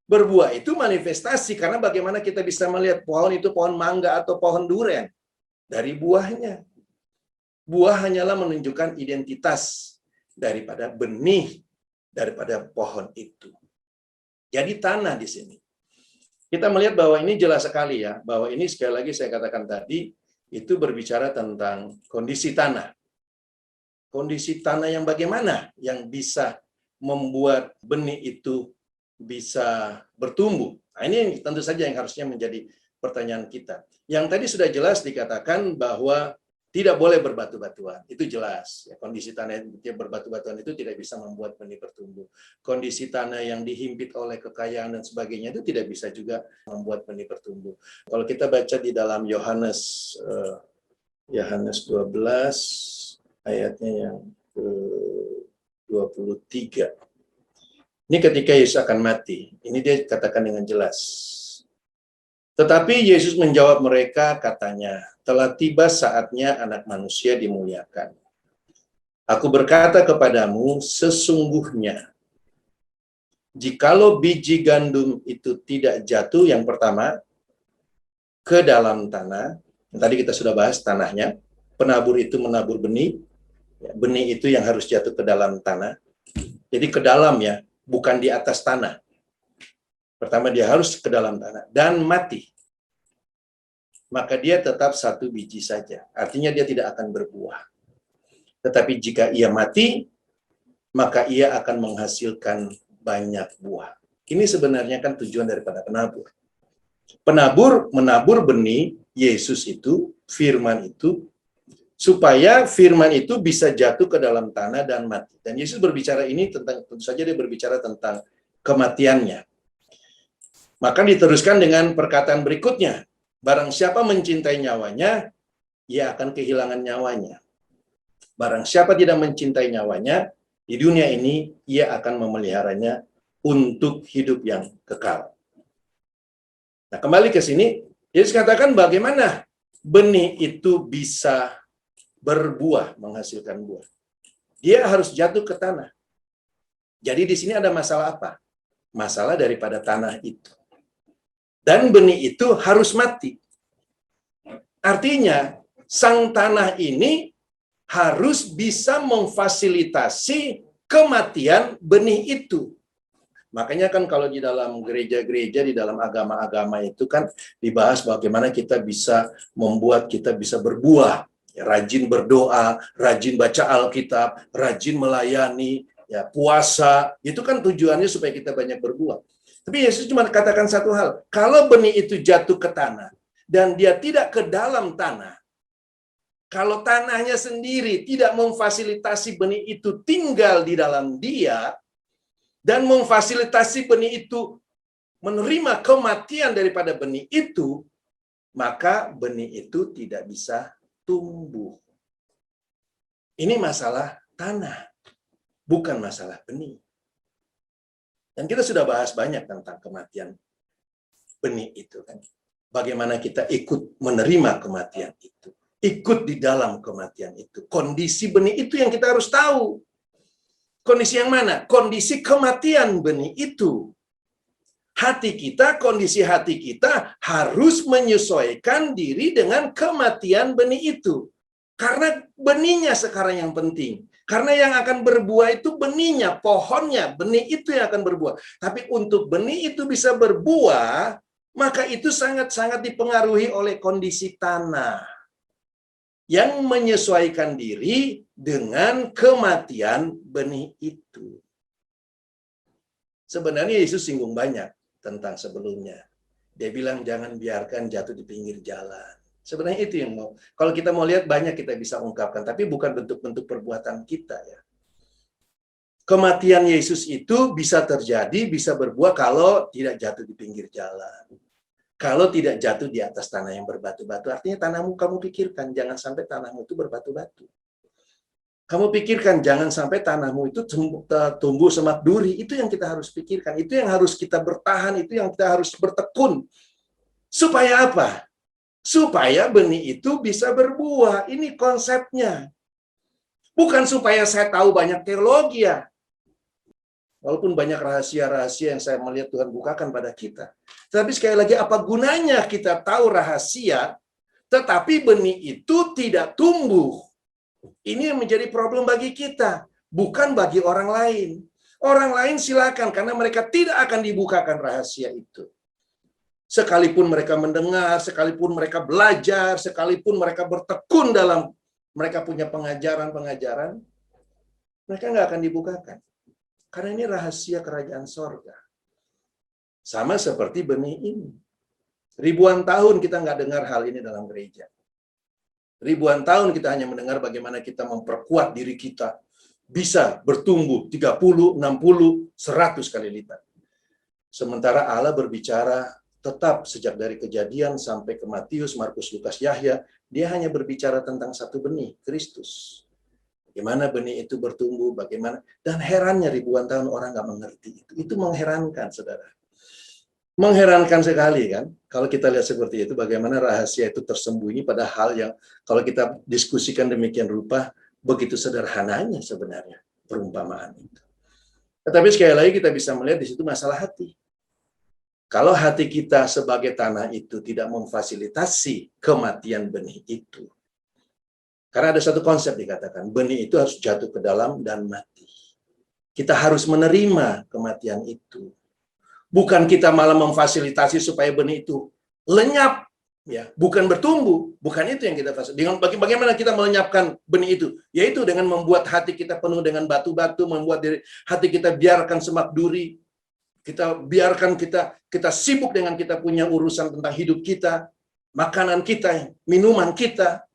S1: Berbuah itu manifestasi, karena bagaimana kita bisa melihat pohon itu pohon mangga atau pohon duren dari buahnya. Buah hanyalah menunjukkan identitas daripada benih daripada pohon itu. Jadi tanah di sini. Kita melihat bahwa ini jelas sekali ya, bahwa ini sekali lagi saya katakan tadi, itu berbicara tentang kondisi tanah. Kondisi tanah yang bagaimana yang bisa membuat benih itu bisa bertumbuh. Nah, ini tentu saja yang harusnya menjadi pertanyaan kita. Yang tadi sudah jelas dikatakan bahwa tidak boleh berbatu-batuan. Itu jelas. Ya, kondisi tanah yang berbatu-batuan itu tidak bisa membuat benih bertumbuh. Kondisi tanah yang dihimpit oleh kekayaan dan sebagainya itu tidak bisa juga membuat benih bertumbuh. Kalau kita baca di dalam Yohanes 12 ayatnya yang ke-23. Ini ketika Yesus akan mati. Ini dia katakan dengan jelas. Tetapi Yesus menjawab mereka, katanya, telah tiba saatnya Anak Manusia dimuliakan. Aku berkata kepadamu, sesungguhnya, jikalau biji gandum itu tidak jatuh yang pertama ke dalam tanah, yang tadi kita sudah bahas tanahnya, penabur itu menabur benih, benih itu yang harus jatuh ke dalam tanah. Jadi ke dalam ya, bukan di atas tanah. Pertama dia harus ke dalam tanah dan mati. Maka dia tetap satu biji saja. Artinya dia tidak akan berbuah. Tetapi jika ia mati, maka ia akan menghasilkan banyak buah. Ini sebenarnya kan tujuan daripada penabur. Penabur menabur benih Yesus itu, firman itu, supaya firman itu bisa jatuh ke dalam tanah dan mati. Dan Yesus berbicara ini tentang, tentu saja dia berbicara tentang kematiannya. Maka diteruskan dengan perkataan berikutnya. Barang siapa mencintai nyawanya, ia akan kehilangan nyawanya. Barang siapa tidak mencintai nyawanya, di dunia ini ia akan memeliharanya untuk hidup yang kekal. Nah, kembali ke sini, Yesus katakan bagaimana benih itu bisa berbuah, menghasilkan buah. Dia harus jatuh ke tanah. Jadi di sini ada masalah apa? Masalah daripada tanah itu. Dan benih itu harus mati. Artinya, sang tanah ini harus bisa memfasilitasi kematian benih itu. Makanya kan kalau di dalam gereja-gereja, di dalam agama-agama itu kan dibahas bagaimana kita bisa membuat kita bisa berbuah. Ya, rajin berdoa, rajin baca Alkitab, rajin melayani, ya, puasa. Itu kan tujuannya supaya kita banyak berbuah. Tapi Yesus cuma katakan satu hal, kalau benih itu jatuh ke tanah, dan dia tidak ke dalam tanah, kalau tanahnya sendiri tidak memfasilitasi benih itu tinggal di dalam dia, dan memfasilitasi benih itu menerima kematian daripada benih itu, maka benih itu tidak bisa tumbuh. Ini masalah tanah, bukan masalah benih. Dan kita sudah bahas banyak tentang kematian benih itu kan. Bagaimana kita ikut menerima kematian itu. Ikut di dalam kematian itu. Kondisi benih itu yang kita harus tahu. Kondisi yang mana? Kondisi kematian benih itu. Hati kita, kondisi hati kita harus menyesuaikan diri dengan kematian benih itu. Karena benihnya sekarang yang penting. Karena yang akan berbuah itu benihnya, pohonnya, benih itu yang akan berbuah. Tapi untuk benih itu bisa berbuah, maka itu sangat-sangat dipengaruhi oleh kondisi tanah yang menyesuaikan diri dengan kematian benih itu. Sebenarnya Yesus singgung banyak tentang sebelumnya. Dia bilang jangan biarkan jatuh di pinggir jalan. Sebenarnya itu yang mau. Kalau kita mau lihat banyak kita bisa ungkapkan, tapi bukan bentuk-bentuk perbuatan kita ya. Kematian Yesus itu bisa terjadi, bisa berbuah kalau tidak jatuh di pinggir jalan. Kalau tidak jatuh di atas tanah yang berbatu-batu, artinya tanahmu kamu pikirkan, jangan sampai tanahmu itu berbatu-batu. Kamu pikirkan, jangan sampai tanahmu itu tumbuh semak duri. Itu yang kita harus pikirkan. Itu yang harus kita bertahan, itu yang kita harus bertekun. Supaya apa? Supaya benih itu bisa berbuah. Ini konsepnya. Bukan supaya saya tahu banyak teologi ya. Walaupun banyak rahasia-rahasia yang saya melihat Tuhan bukakan pada kita. Tapi sekali lagi, apa gunanya kita tahu rahasia, tetapi benih itu tidak tumbuh? Ini yang menjadi problem bagi kita, bukan bagi orang lain. Orang lain silakan, karena mereka tidak akan dibukakan rahasia itu. Sekalipun mereka mendengar, sekalipun mereka belajar, sekalipun mereka bertekun dalam mereka punya pengajaran-pengajaran, mereka nggak akan dibukakan. Karena ini rahasia kerajaan sorga. Sama seperti benih ini. Ribuan tahun kita nggak dengar hal ini dalam gereja. Ribuan tahun kita hanya mendengar bagaimana kita memperkuat diri kita. Bisa bertumbuh 30, 60, 100 kali lipat. Sementara Allah berbicara tetap sejak dari Kejadian sampai ke Matius, Markus, Lukas, Yahya. Dia hanya berbicara tentang satu benih, Kristus. Bagaimana benih itu bertumbuh, bagaimana. Dan herannya ribuan tahun orang nggak mengerti itu. Itu mengherankan, saudara. Mengherankan sekali kan. Kalau kita lihat seperti itu, bagaimana rahasia itu tersembunyi pada hal yang kalau kita diskusikan demikian rupa, begitu sederhananya sebenarnya perumpamaan itu. Tetapi sekali lagi kita bisa melihat di situ masalah hati. Kalau hati kita sebagai tanah itu tidak memfasilitasi kematian benih itu, karena ada satu konsep dikatakan, benih itu harus jatuh ke dalam dan mati. Kita harus menerima kematian itu. Bukan kita malah memfasilitasi supaya benih itu lenyap, ya, bukan bertumbuh. Bukan itu yang kita fasilitasi. Bagaimana kita melenyapkan benih itu? Yaitu dengan membuat hati kita penuh dengan batu-batu, membuat hati kita biarkan semak duri. Kita biarkan kita sibuk dengan kita punya urusan tentang hidup kita, makanan kita, minuman kita.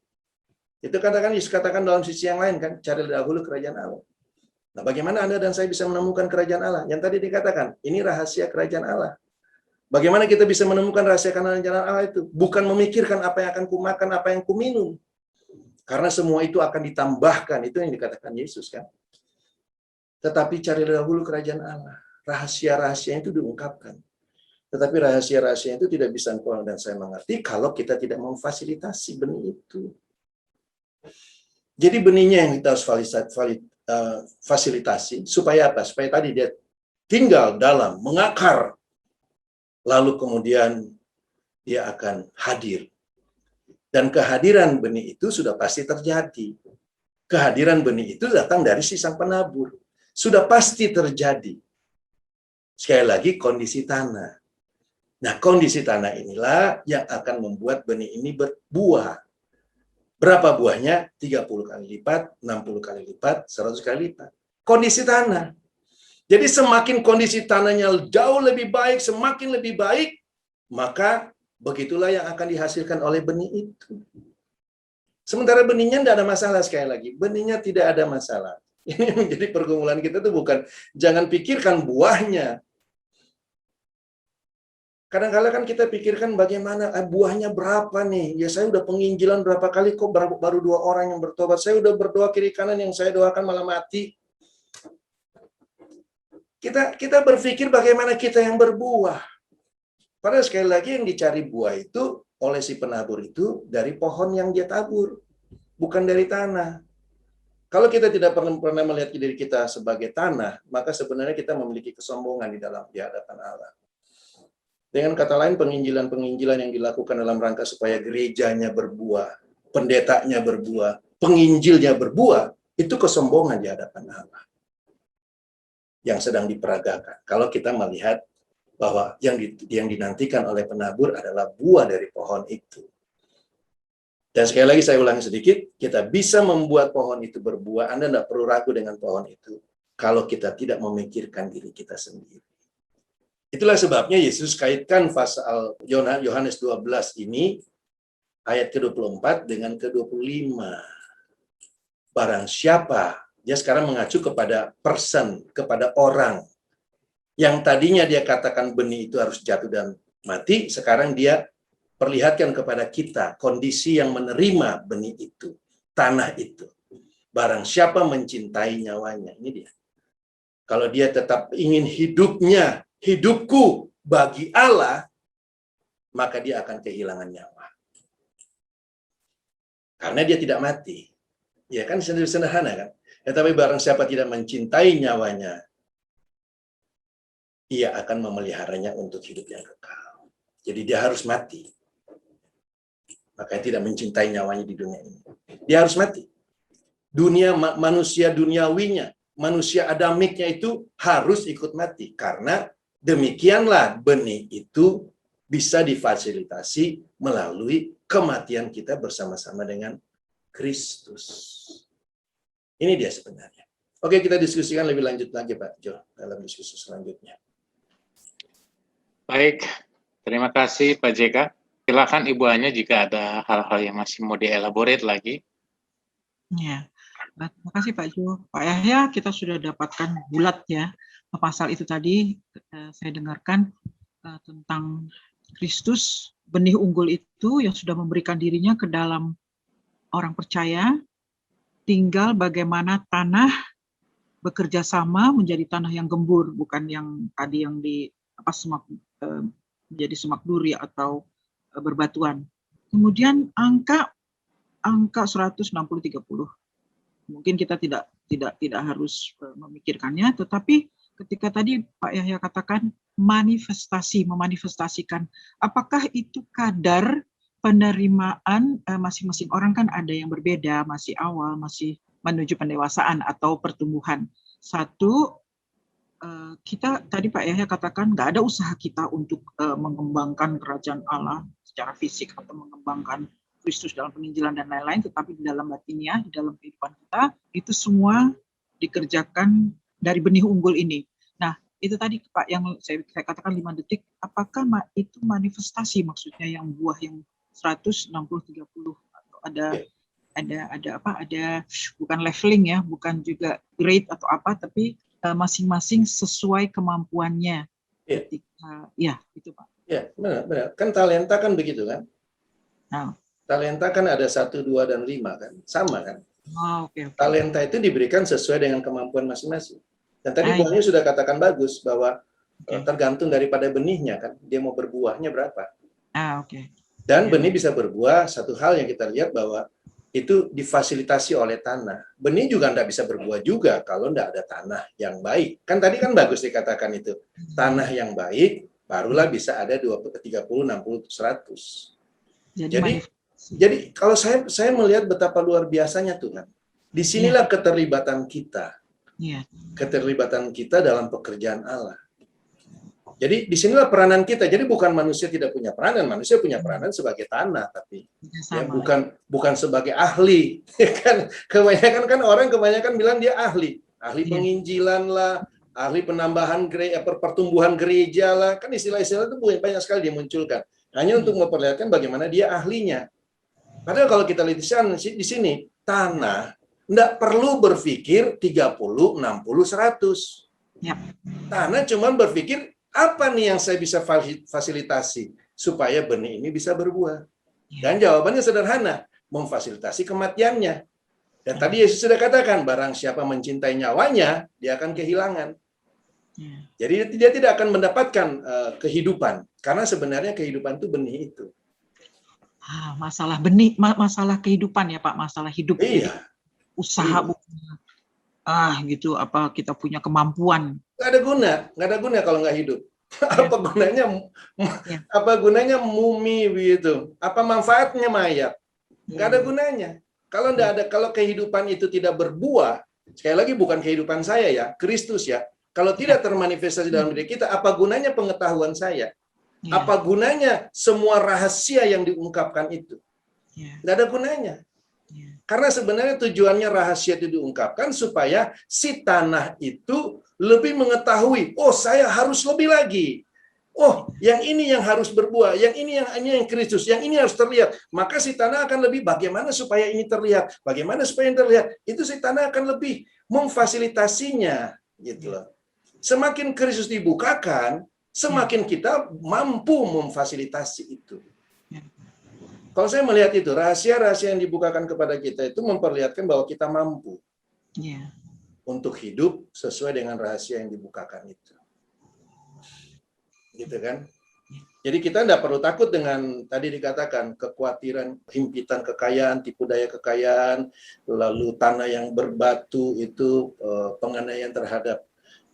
S1: Itu Yesus katakan dalam sisi yang lain kan, cari dahulu kerajaan Allah. Nah, bagaimana Anda dan saya bisa menemukan kerajaan Allah? Yang tadi dikatakan, ini rahasia kerajaan Allah. Bagaimana kita bisa menemukan rahasia kerajaan Allah itu? Bukan memikirkan apa yang akan kumakan, apa yang kuminum. Karena semua itu akan ditambahkan, itu yang dikatakan Yesus kan. Tetapi cari dahulu kerajaan Allah. Rahasia-rahasia itu diungkapkan. Tetapi rahasia-rahasia itu tidak bisa engkau dan saya mengerti kalau kita tidak memfasilitasi benih itu. Jadi benihnya yang kita harus fasilitasi supaya apa? Supaya tadi dia tinggal dalam, mengakar, lalu kemudian dia akan hadir. Dan kehadiran benih itu sudah pasti terjadi. Kehadiran benih itu datang dari si sang penabur. Sudah pasti terjadi. Sekali lagi kondisi tanah. Nah, kondisi tanah inilah yang akan membuat benih ini berbuah. Berapa buahnya? 30 kali lipat, 60 kali lipat, 100 kali lipat. Kondisi tanah. Jadi semakin kondisi tanahnya jauh lebih baik, semakin lebih baik, maka begitulah yang akan dihasilkan oleh benih itu. Sementara benihnya tidak ada masalah, sekali lagi. Benihnya tidak ada masalah. Ini menjadi pergumulan kita tuh bukan, jangan pikirkan buahnya. Kadang-kadang kan kita pikirkan bagaimana buahnya berapa nih. Ya saya udah penginjilan berapa kali, kok baru 2 orang yang bertobat. Saya udah berdoa kiri kanan, yang saya doakan malah mati. Kita berpikir bagaimana kita yang berbuah. Padahal sekali lagi yang dicari buah itu oleh si penabur itu dari pohon yang dia tabur, bukan dari tanah. Kalau kita tidak pernah melihat diri kita sebagai tanah, maka sebenarnya kita memiliki kesombongan di hadapan Allah. Dengan kata lain, penginjilan-penginjilan yang dilakukan dalam rangka supaya gerejanya berbuah, pendetanya berbuah, penginjilnya berbuah, itu kesombongan di hadapan Allah yang sedang diperagakan. Kalau kita melihat bahwa yang dinantikan oleh penabur adalah buah dari pohon itu. Dan sekali lagi saya ulangi sedikit, kita bisa membuat pohon itu berbuah. Anda tidak perlu ragu dengan pohon itu kalau kita tidak memikirkan diri kita sendiri. Itulah sebabnya Yesus kaitkan pasal Yohanes 12 ini, ayat ke-24 dengan ke-25. Barang siapa, dia sekarang mengacu kepada person, kepada orang. Yang tadinya dia katakan benih itu harus jatuh dan mati, sekarang dia perlihatkan kepada kita kondisi yang menerima benih itu, tanah itu. Barang siapa mencintai nyawanya, ini dia. Kalau dia tetap ingin hidupku bagi Allah, maka dia akan kehilangan nyawa. Karena dia tidak mati. Ya kan, sederhana kan? Tetapi barang siapa tidak mencintai nyawanya, ia akan memeliharanya untuk hidup yang kekal. Jadi dia harus mati. Makanya tidak mencintai nyawanya di dunia ini. Dia harus mati. Manusia duniawinya, manusia adamiknya itu harus ikut mati. Karena demikianlah benih itu bisa difasilitasi melalui kematian kita bersama-sama dengan Kristus. Ini dia sebenarnya. Oke, kita diskusikan lebih lanjut lagi Pak Jo dalam diskusi selanjutnya.
S2: Baik, terima kasih Pak JK. Silakan Ibu Anya jika ada hal-hal yang masih mau dielaborate lagi.
S3: Ya, terima kasih Pak Jo. Pak Yahya, kita sudah dapatkan bulat ya pasal itu tadi. Saya dengarkan tentang Kristus, benih unggul itu yang sudah memberikan dirinya ke dalam orang percaya. Tinggal bagaimana tanah bekerja sama menjadi tanah yang gembur, bukan yang tadi yang di menjadi semak duri atau berbatuan. Kemudian angka 160-30. Mungkin kita tidak harus memikirkannya, tetapi ketika tadi Pak Yahya katakan memanifestasikan, apakah itu kadar penerimaan masing-masing orang kan ada yang berbeda, masih awal, masih menuju pendewasaan atau pertumbuhan. Satu, kita tadi Pak Yahya katakan nggak ada usaha kita untuk mengembangkan kerajaan Allah secara fisik atau mengembangkan Kristus dalam penginjilan dan lain-lain, tetapi di dalam batinnya, di dalam kehidupan kita, itu semua dikerjakan dari benih unggul ini. Nah, itu tadi Pak yang saya katakan 5 detik, apakah itu manifestasi maksudnya yang buah yang 160-30 atau ada bukan leveling ya, bukan juga grade atau apa, tapi masing-masing sesuai kemampuannya.
S1: Ya.
S3: Itu Pak.
S1: Ya, benar. Kan talenta kan begitu kan?
S3: Nah.
S1: Talenta kan ada 1, 2, dan 5 kan? Sama kan?
S3: Okay.
S1: Talenta itu diberikan sesuai dengan kemampuan masing-masing. Dan tadi Bu Anya sudah katakan bagus bahwa tergantung daripada benihnya kan, dia mau berbuahnya berapa. Dan benih bisa berbuah, satu hal yang kita lihat bahwa itu difasilitasi oleh tanah. Benih juga tidak bisa berbuah juga kalau tidak ada tanah yang baik. Kan tadi kan bagus dikatakan itu. Tanah yang baik, barulah bisa ada 30, 60, 100. Jadi kalau saya melihat betapa luar biasanya Tuhan. Disinilah keterlibatan kita. Keterlibatan kita dalam pekerjaan Allah. Jadi disinilah peranan kita. Jadi bukan manusia tidak punya peranan, manusia punya peranan sebagai tanah, tapi ya, bukan sebagai ahli. Kan kebanyakan kan orang bilang dia ahli penginjilan lah, ahli penambahan pertumbuhan gereja lah. Kan istilah-istilah itu banyak sekali dimunculkan. Hanya untuk memperlihatkan bagaimana dia ahlinya. Padahal kalau kita lihat di sini, tanah tidak perlu berpikir 30, 60, 100.
S3: Ya.
S1: Tanah cuma berpikir, apa nih yang saya bisa fasilitasi supaya benih ini bisa berbuah. Dan jawabannya sederhana, memfasilitasi kematiannya. Dan tadi Yesus sudah katakan, barang siapa mencintai nyawanya, dia akan kehilangan. Jadi dia tidak akan mendapatkan kehidupan, karena sebenarnya kehidupan itu benih itu.
S3: Masalah benih, masalah kehidupan ya Pak, masalah hidup.
S1: Iya.
S3: Jadi usaha bukan gitu, apa kita punya kemampuan.
S1: Nggak ada guna kalau nggak hidup. Apa gunanya mumi begitu? Apa manfaatnya mayat? Nggak ada gunanya. Kalau kehidupan itu tidak berbuah, sekali lagi bukan kehidupan saya ya, Kristus ya. Kalau tidak termanifestasi dalam diri kita, apa gunanya pengetahuan saya? Apa gunanya semua rahasia yang diungkapkan itu? Nggak ada gunanya. Karena sebenarnya tujuannya rahasia itu diungkapkan supaya si tanah itu lebih mengetahui, oh saya harus lebih lagi. Oh, yang ini yang harus berbuah, yang ini yang Kristus, yang ini harus terlihat. Maka si tanah akan lebih bagaimana supaya ini terlihat, bagaimana supaya ini terlihat. Itu si tanah akan lebih memfasilitasinya, gitu loh. Semakin Kristus dibukakan, semakin kita mampu memfasilitasi itu. Kalau saya melihat itu, rahasia-rahasia yang dibukakan kepada kita itu memperlihatkan bahwa kita mampu untuk hidup sesuai dengan rahasia yang dibukakan itu. Gitu kan? Jadi kita tidak perlu takut dengan tadi dikatakan kekhawatiran, himpitan kekayaan, tipu daya kekayaan, lalu tanah yang berbatu itu, penganiayaan terhadap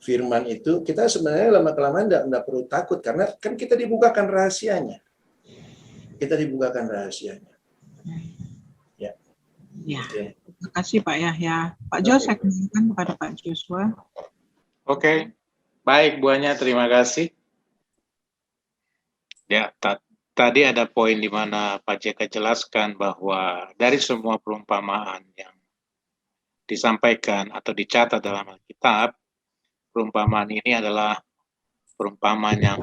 S1: firman itu. Kita sebenarnya lama-kelamaan tidak perlu takut karena kan kita dibukakan rahasianya. Kita dibukakan rahasianya. Ya.
S3: Okay. Terima kasih Pak Yahya. Pak Jo, saya kembalikan kepada Pak Joshua.
S2: Oke. Baik, Bu Anya, terima kasih. Ya, tadi ada poin di mana Pak JK jelaskan bahwa dari semua perumpamaan yang disampaikan atau dicatat dalam Alkitab, perumpamaan ini adalah perumpamaan yang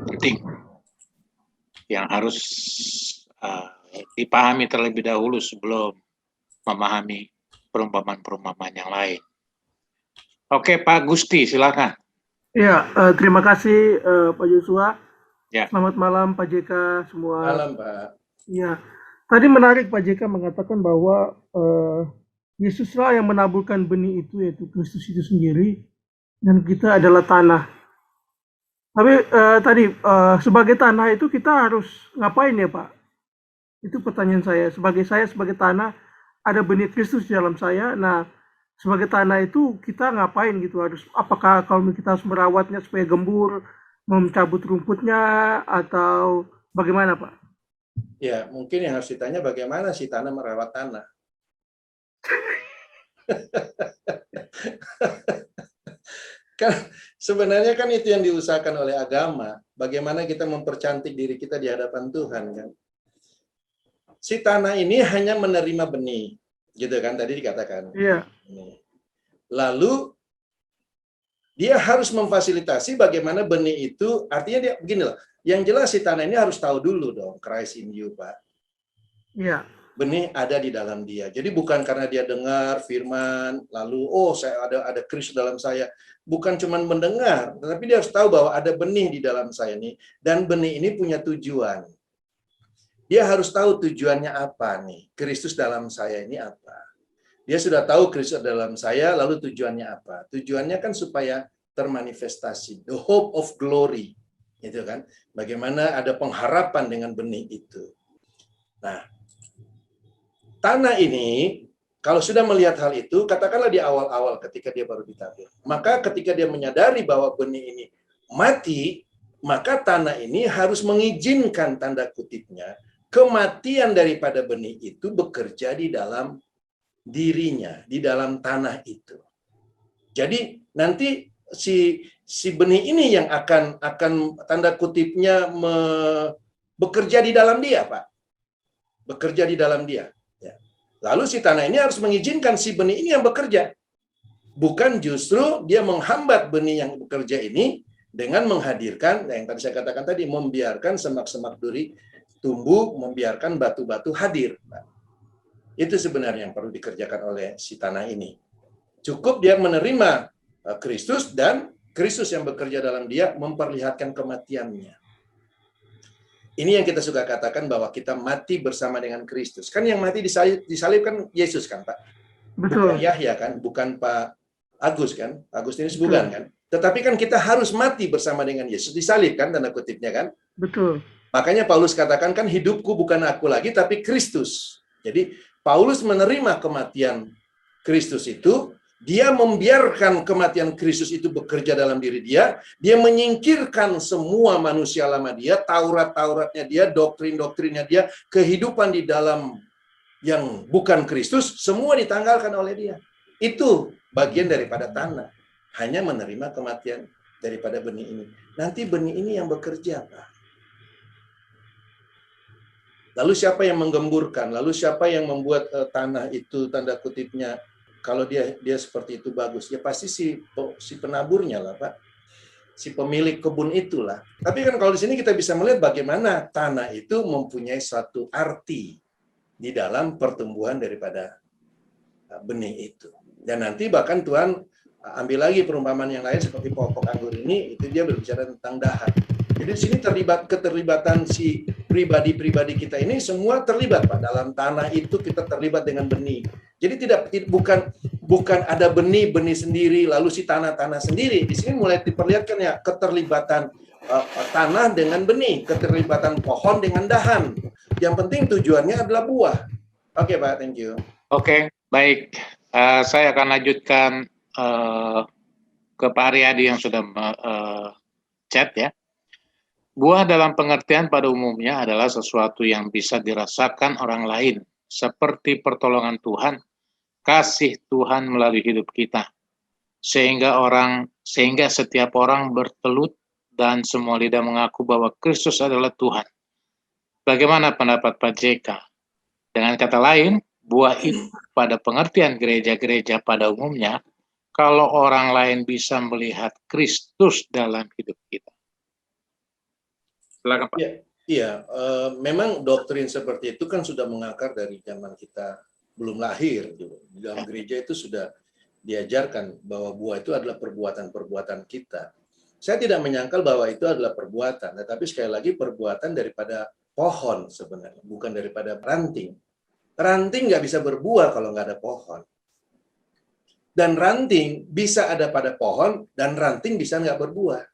S2: penting, yang harus dipahami terlebih dahulu sebelum memahami perumpamaan-perumpamaan yang lain. Oke, Pak Gusti, silakan.
S4: Ya, terima kasih Pak Joshua.
S2: Ya.
S4: Selamat malam Pak JK semua.
S1: Malam Pak.
S4: Ya, tadi menarik Pak JK mengatakan bahwa Yesuslah yang menaburkan benih itu, yaitu Kristus itu sendiri, dan kita adalah tanah. Tapi tadi sebagai tanah itu kita harus ngapain ya Pak? Itu pertanyaan saya. Sebagai tanah, ada benih Kristus di dalam saya. Nah, sebagai tanah itu kita ngapain gitu? Apakah kalau kita harus merawatnya supaya gembur, mencabut rumputnya, atau bagaimana Pak?
S1: Ya, mungkin yang harus ditanya bagaimana si tanah merawat tanah. Kan sebenarnya kan itu yang diusahakan oleh agama, bagaimana kita mempercantik diri kita di hadapan Tuhan kan. Si tanah ini hanya menerima benih, gitu kan tadi dikatakan.
S4: Iya.
S1: Lalu dia harus memfasilitasi bagaimana benih itu, artinya dia begini loh, yang jelas si tanah ini harus tahu dulu dong, Christ in you, Pak.
S4: Iya.
S1: Benih ada di dalam dia. Jadi bukan karena dia dengar firman, lalu saya ada Kristus dalam saya. Bukan cuma mendengar, tetapi dia harus tahu bahwa ada benih di dalam saya nih, dan benih ini punya tujuan. Dia harus tahu tujuannya apa nih, Kristus dalam saya ini apa. Dia sudah tahu Kristus dalam saya, lalu tujuannya apa? Tujuannya kan supaya termanifestasi, the hope of glory, gitu kan? Bagaimana ada pengharapan dengan benih itu. Nah, tanah ini kalau sudah melihat hal itu, katakanlah di awal-awal ketika dia baru ditabur, maka ketika dia menyadari bahwa benih ini mati, maka tanah ini harus mengizinkan tanda kutipnya kematian daripada benih itu bekerja di dalam dirinya, di dalam tanah itu. Jadi nanti si benih ini yang akan tanda kutipnya bekerja di dalam dia, Pak. Bekerja di dalam dia. Ya. Lalu si tanah ini harus mengizinkan si benih ini yang bekerja. Bukan justru dia menghambat benih yang bekerja ini dengan menghadirkan yang tadi saya katakan tadi, membiarkan semak-semak duri tumbuh, membiarkan batu-batu hadir. Itu sebenarnya yang perlu dikerjakan oleh si tanah ini. Cukup dia menerima Kristus dan Kristus yang bekerja dalam dia memperlihatkan kematiannya. Ini yang kita suka katakan bahwa kita mati bersama dengan Kristus. Kan yang mati disalib kan Yesus kan, Pak?
S4: Betul.
S1: Bukan Yahya kan? Bukan Pak Agus kan? Agustinus bukan kan? Tetapi kan kita harus mati bersama dengan Yesus. Disalib kan, tanda kutipnya kan?
S4: Betul.
S1: Makanya Paulus katakan kan hidupku bukan aku lagi, tapi Kristus. Jadi Paulus menerima kematian Kristus itu, dia membiarkan kematian Kristus itu bekerja dalam diri dia, dia menyingkirkan semua manusia lama dia, Taurat-Tauratnya dia, doktrin-doktrinnya dia, kehidupan di dalam yang bukan Kristus, semua ditanggalkan oleh dia. Itu bagian daripada tanah. Hanya menerima kematian daripada benih ini. Nanti benih ini yang bekerja, Pak. Lalu siapa yang menggemburkan? Lalu siapa yang membuat tanah itu, tanda kutipnya, kalau dia seperti itu bagus? Ya pasti si penaburnya lah, Pak. Si pemilik kebun itulah. Tapi kan kalau di sini kita bisa melihat bagaimana tanah itu mempunyai suatu arti di dalam pertumbuhan daripada benih itu. Dan nanti bahkan Tuhan ambil lagi perumpamaan yang lain seperti pokok anggur ini, itu dia berbicara tentang dahan. Jadi di sini keterlibatan si pribadi-pribadi kita ini semua terlibat, Pak. Dalam tanah itu kita terlibat dengan benih. Jadi bukan ada benih sendiri lalu si tanah sendiri. Di sini mulai diperlihatkan ya keterlibatan tanah dengan benih, keterlibatan pohon dengan dahan. Yang penting tujuannya adalah buah. Oke, Pak, thank you.
S2: Oke, baik. Saya akan lanjutkan ke Pak Aryadi yang sudah chat ya. Buah dalam pengertian pada umumnya adalah sesuatu yang bisa dirasakan orang lain, seperti pertolongan Tuhan, kasih Tuhan melalui hidup kita, sehingga setiap orang bertelut dan semua lidah mengaku bahwa Kristus adalah Tuhan. Bagaimana pendapat Pak JK? Dengan kata lain, buah itu pada pengertian gereja-gereja pada umumnya, kalau orang lain bisa melihat Kristus dalam hidup kita. Silakan, Pak.
S1: Iya, memang doktrin seperti itu kan sudah mengakar dari zaman kita belum lahir. Di dalam gereja itu sudah diajarkan bahwa buah itu adalah perbuatan-perbuatan kita. Saya tidak menyangkal bahwa itu adalah perbuatan, tetapi sekali lagi perbuatan daripada pohon sebenarnya, bukan daripada ranting. Ranting nggak bisa berbuah kalau nggak ada pohon. Dan ranting bisa ada pada pohon, dan ranting bisa nggak berbuah.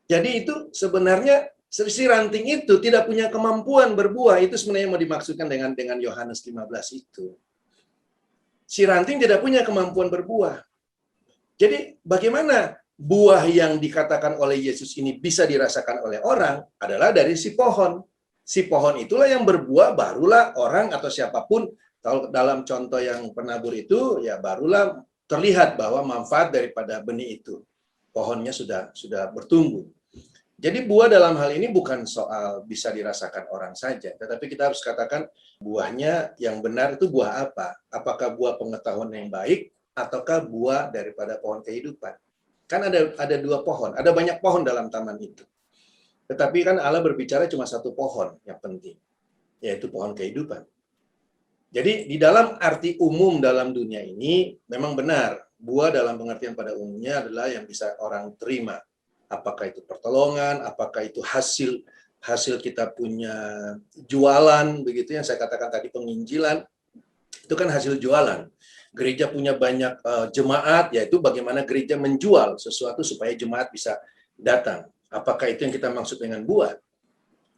S1: Jadi itu sebenarnya si ranting itu tidak punya kemampuan berbuah. Itu sebenarnya mau dimaksudkan dengan Yohanes 15 itu. Si ranting tidak punya kemampuan berbuah. Jadi bagaimana buah yang dikatakan oleh Yesus ini bisa dirasakan oleh orang adalah dari si pohon. Si pohon itulah yang berbuah, barulah orang atau siapapun, kalau dalam contoh yang penabur itu, ya barulah terlihat bahwa manfaat daripada benih itu. Pohonnya sudah bertumbuh. Jadi buah dalam hal ini bukan soal bisa dirasakan orang saja, tetapi kita harus katakan buahnya yang benar itu buah apa? Apakah buah pengetahuan yang baik, ataukah buah daripada pohon kehidupan? Kan ada dua pohon, ada banyak pohon dalam taman itu. Tetapi kan Allah berbicara cuma satu pohon yang penting, yaitu pohon kehidupan. Jadi di dalam arti umum dalam dunia ini, memang benar, buah dalam pengertian pada umumnya adalah yang bisa orang terima. Apakah itu pertolongan, apakah itu hasil kita punya jualan, begitu yang saya katakan tadi penginjilan, itu kan hasil jualan. Gereja punya banyak jemaat, yaitu bagaimana gereja menjual sesuatu supaya jemaat bisa datang. Apakah itu yang kita maksud dengan buah?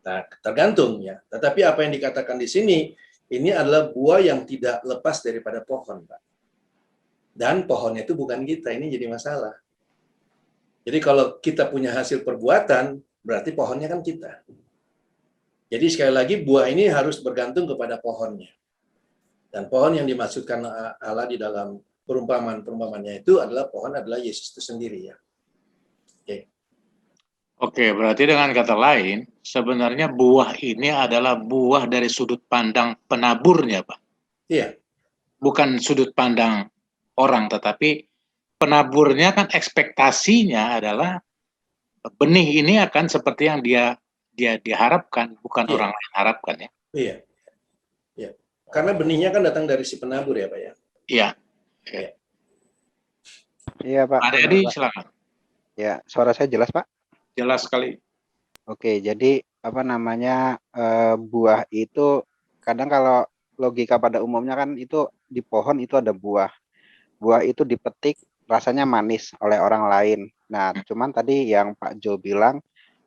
S1: Nah, tergantung ya. Tetapi apa yang dikatakan di sini, ini adalah buah yang tidak lepas daripada pohon, Pak. Dan pohonnya itu bukan kita, ini jadi masalah. Jadi kalau kita punya hasil perbuatan, berarti pohonnya kan kita. Jadi sekali lagi buah ini harus bergantung kepada pohonnya. Dan pohon yang dimaksudkan Allah di dalam perumpamaan-perumpamannya itu adalah pohon adalah Yesus itu sendiri ya.
S2: Oke, berarti dengan kata lain, sebenarnya buah ini adalah buah dari sudut pandang penaburnya, Pak.
S1: Iya.
S2: Bukan sudut pandang orang, tetapi penaburnya kan ekspektasinya adalah benih ini akan seperti yang dia diharapkan, bukan
S1: Iya.
S2: orang lain harapkan ya.
S1: Iya. Iya. Karena benihnya kan datang dari si penabur ya Pak ya.
S2: Iya.
S5: Iya Pak.
S2: Pak
S5: benar,
S2: Edi,
S5: Pak.
S2: silakan.
S5: Ya, suara saya jelas Pak?
S2: Jelas sekali.
S5: Oke, jadi apa namanya buah itu kadang kalau logika pada umumnya kan itu di pohon itu ada buah. Buah itu dipetik rasanya manis oleh orang lain. Nah, cuman tadi yang Pak Jo bilang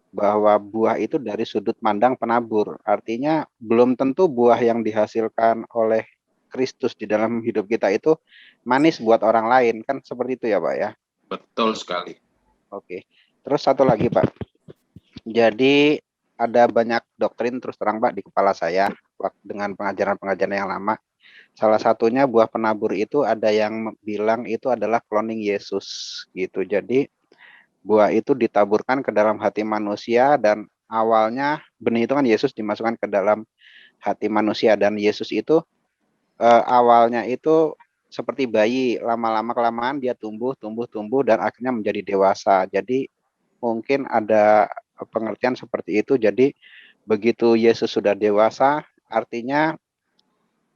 S5: bahwa buah itu dari sudut pandang penabur. Artinya belum tentu buah yang dihasilkan oleh Kristus di dalam hidup kita itu manis buat orang lain. Kan seperti itu ya Pak ya?
S2: Betul sekali.
S5: Oke. Terus satu lagi Pak. Jadi ada banyak doktrin terus terang Pak di kepala saya dengan pengajaran-pengajaran yang lama. Salah satunya buah penabur itu ada yang bilang itu adalah cloning Yesus gitu. Jadi buah itu ditaburkan ke dalam hati manusia dan awalnya benih itu kan Yesus dimasukkan ke dalam hati manusia dan Yesus itu awalnya itu seperti bayi, lama-lama kelamaan dia tumbuh dan akhirnya menjadi dewasa. Jadi mungkin ada pengertian seperti itu. Jadi begitu Yesus sudah dewasa, artinya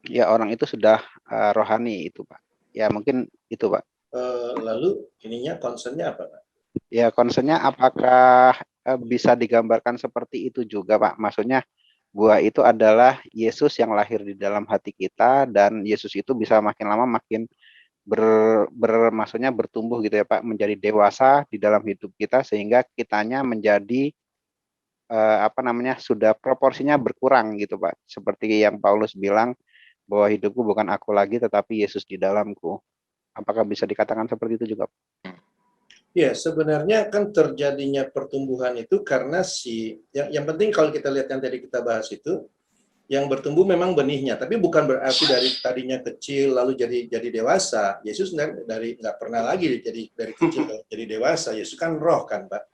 S5: ya orang itu sudah rohani itu Pak. Ya mungkin itu Pak.
S1: Lalu ininya concernnya apa Pak?
S5: Ya concernnya apakah bisa digambarkan seperti itu juga Pak? Maksudnya buah itu adalah Yesus yang lahir di dalam hati kita dan Yesus itu bisa makin lama makin maksudnya bertumbuh gitu ya Pak, menjadi dewasa di dalam hidup kita sehingga kitanya menjadi sudah proporsinya berkurang gitu Pak. Seperti yang Paulus bilang bahwa hidupku bukan aku lagi tetapi Yesus di dalamku. Apakah bisa dikatakan seperti itu juga Pak?
S1: Ya, sebenarnya kan terjadinya pertumbuhan itu karena yang penting kalau kita lihat yang tadi kita bahas itu, yang bertumbuh memang benihnya, tapi bukan berarti dari tadinya kecil lalu jadi dewasa. Yesus dari nggak pernah lagi dari kecil jadi dewasa. Yesus kan roh kan Pak.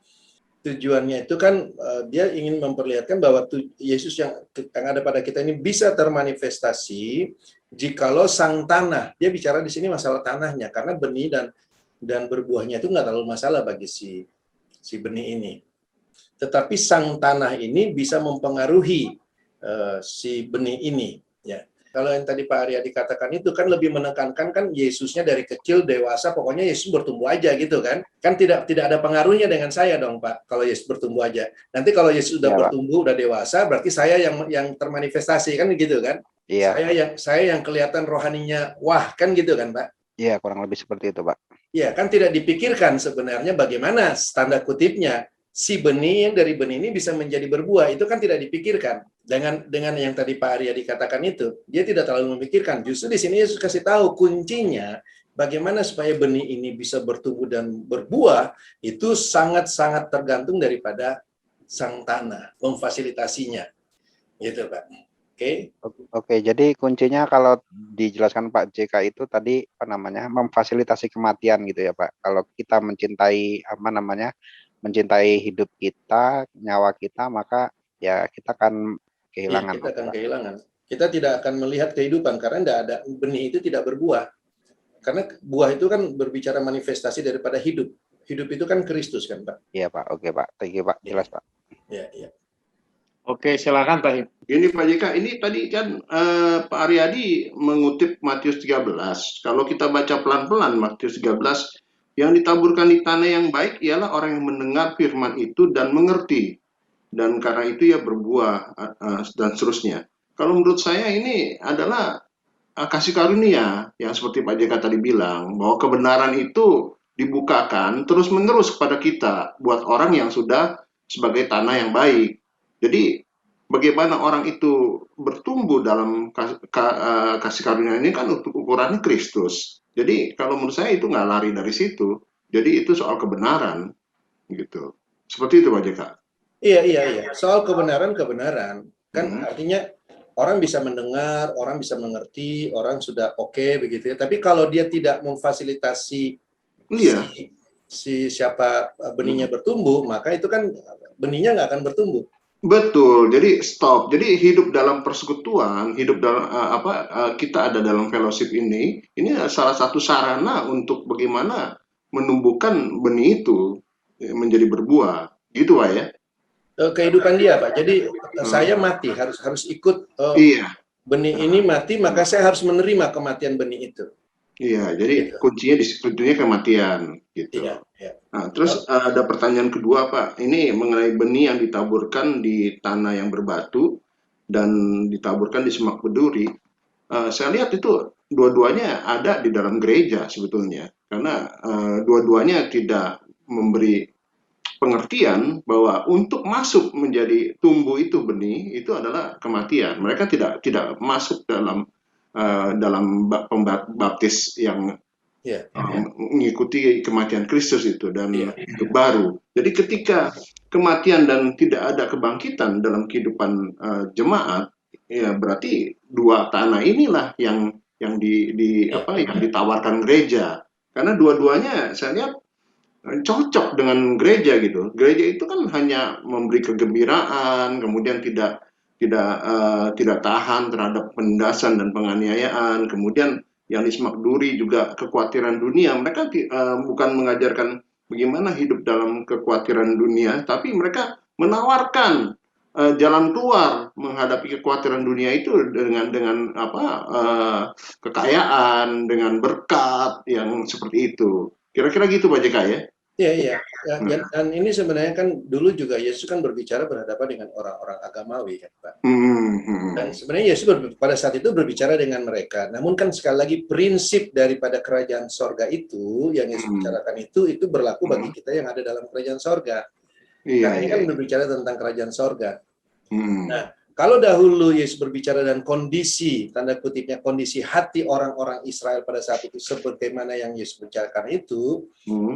S1: Tujuannya itu kan dia ingin memperlihatkan bahwa Yesus yang ada pada kita ini bisa termanifestasi jikalau sang tanah. Dia bicara di sini masalah tanahnya karena benih dan berbuahnya itu nggak terlalu masalah bagi si benih ini. Tetapi sang tanah ini bisa mempengaruhi si benih ini. Ya. Kalau yang tadi Pak Arya dikatakan itu kan lebih menekankan kan Yesusnya dari kecil dewasa, pokoknya Yesus bertumbuh aja gitu kan. Kan tidak ada pengaruhnya dengan saya dong Pak, kalau Yesus bertumbuh aja. Nanti kalau Yesus sudah bertumbuh, udah dewasa, berarti saya yang termanifestasi kan gitu kan. Iya. Saya yang kelihatan rohaninya, wah kan gitu kan Pak.
S5: Iya, kurang lebih seperti itu Pak.
S1: Ya, kan tidak dipikirkan sebenarnya bagaimana tanda kutipnya si benih yang dari benih ini bisa menjadi berbuah. Itu kan tidak dipikirkan. Dengan yang tadi Pak Arya dikatakan itu, dia tidak terlalu memikirkan. Justru di sini Yesus kasih tahu kuncinya bagaimana supaya benih ini bisa bertumbuh dan berbuah, itu sangat-sangat tergantung daripada sang tanah, memfasilitasinya. Gitu, Pak.
S5: Oke, jadi kuncinya kalau dijelaskan Pak JK itu tadi memfasilitasi kematian gitu ya Pak. Kalau kita mencintai mencintai hidup kita, nyawa kita, maka ya kita akan kehilangan.
S1: Iya, kita akan kehilangan. Kita tidak akan melihat kehidupan karena tidak ada benih itu tidak berbuah. Karena buah itu kan berbicara manifestasi daripada hidup. Hidup itu kan Kristus kan Pak.
S5: Iya Pak. Oke Pak. Thank you Pak. Jelas Pak.
S1: Iya.
S2: Oke, silakan Pak.
S6: Ini Pak JK, ini tadi kan Pak Aryadi mengutip Matius 13. Kalau kita baca pelan-pelan Matius 13, yang ditaburkan di tanah yang baik ialah orang yang mendengar firman itu dan mengerti. Dan karena itu ya berbuah dan seterusnya. Kalau menurut saya ini adalah kasih karunia yang seperti Pak JK tadi bilang, bahwa kebenaran itu dibukakan terus-menerus kepada kita buat orang yang sudah sebagai tanah yang baik. Jadi bagaimana orang itu bertumbuh dalam kasih karunia ini kan untuk ukurannya Kristus. Jadi kalau menurut saya itu nggak lari dari situ. Jadi itu soal kebenaran, gitu. Seperti itu Pak JK.
S1: Iya. Soal kebenaran kan artinya orang bisa mendengar, orang bisa mengerti, orang sudah oke begitu ya. Tapi kalau dia tidak memfasilitasi si siapa benihnya bertumbuh, maka itu kan benihnya nggak akan bertumbuh.
S6: Betul, jadi stop. Jadi hidup dalam persekutuan, hidup dalam kita ada dalam fellowship ini salah satu sarana untuk bagaimana menumbuhkan benih itu menjadi berbuah. Gitu Pak ya?
S1: Kehidupan dia, Pak. Jadi saya mati, harus ikut
S6: Iya.
S1: benih ini mati, maka saya harus menerima kematian benih itu.
S6: Iya, jadi
S1: Gitu.
S6: kuncinya kematian gitu.
S1: Iya, iya.
S6: Nah, terus ada pertanyaan kedua Pak, ini mengenai benih yang ditaburkan di tanah yang berbatu dan ditaburkan di semak berduri. Saya lihat itu dua-duanya ada di dalam gereja sebetulnya, karena dua-duanya tidak memberi pengertian bahwa untuk masuk menjadi tumbuh itu benih itu adalah kematian. Mereka tidak masuk dalam pembaptis yang mengikuti kematian Kristus itu dan hidup baru. Jadi ketika kematian dan tidak ada kebangkitan dalam kehidupan jemaat, ya berarti dua tanah inilah yang yang ditawarkan gereja. Karena dua-duanya saya lihat cocok dengan gereja gitu. Gereja itu kan hanya memberi kegembiraan, kemudian tidak tahan terhadap penindasan dan penganiayaan, kemudian yang di Semak Duri juga kekhawatiran dunia. Mereka bukan mengajarkan bagaimana hidup dalam kekhawatiran dunia, tapi mereka menawarkan jalan keluar menghadapi kekhawatiran dunia itu dengan kekayaan, dengan berkat yang seperti itu. Kira-kira gitu Pak JK ya?
S1: Iya. Dan ini sebenarnya kan dulu juga Yesus kan berbicara berhadapan dengan orang-orang agamawi kan Pak. Dan sebenarnya Yesus pada saat itu berbicara dengan mereka. Namun kan sekali lagi prinsip daripada kerajaan sorga itu yang Yesus bicarakan itu berlaku bagi kita yang ada dalam kerajaan sorga. Karena ini kan berbicara tentang kerajaan sorga. Nah, kalau dahulu Yesus berbicara dan kondisi, tanda kutipnya kondisi hati orang-orang Israel pada saat itu sebagaimana yang Yesus bicarakan itu,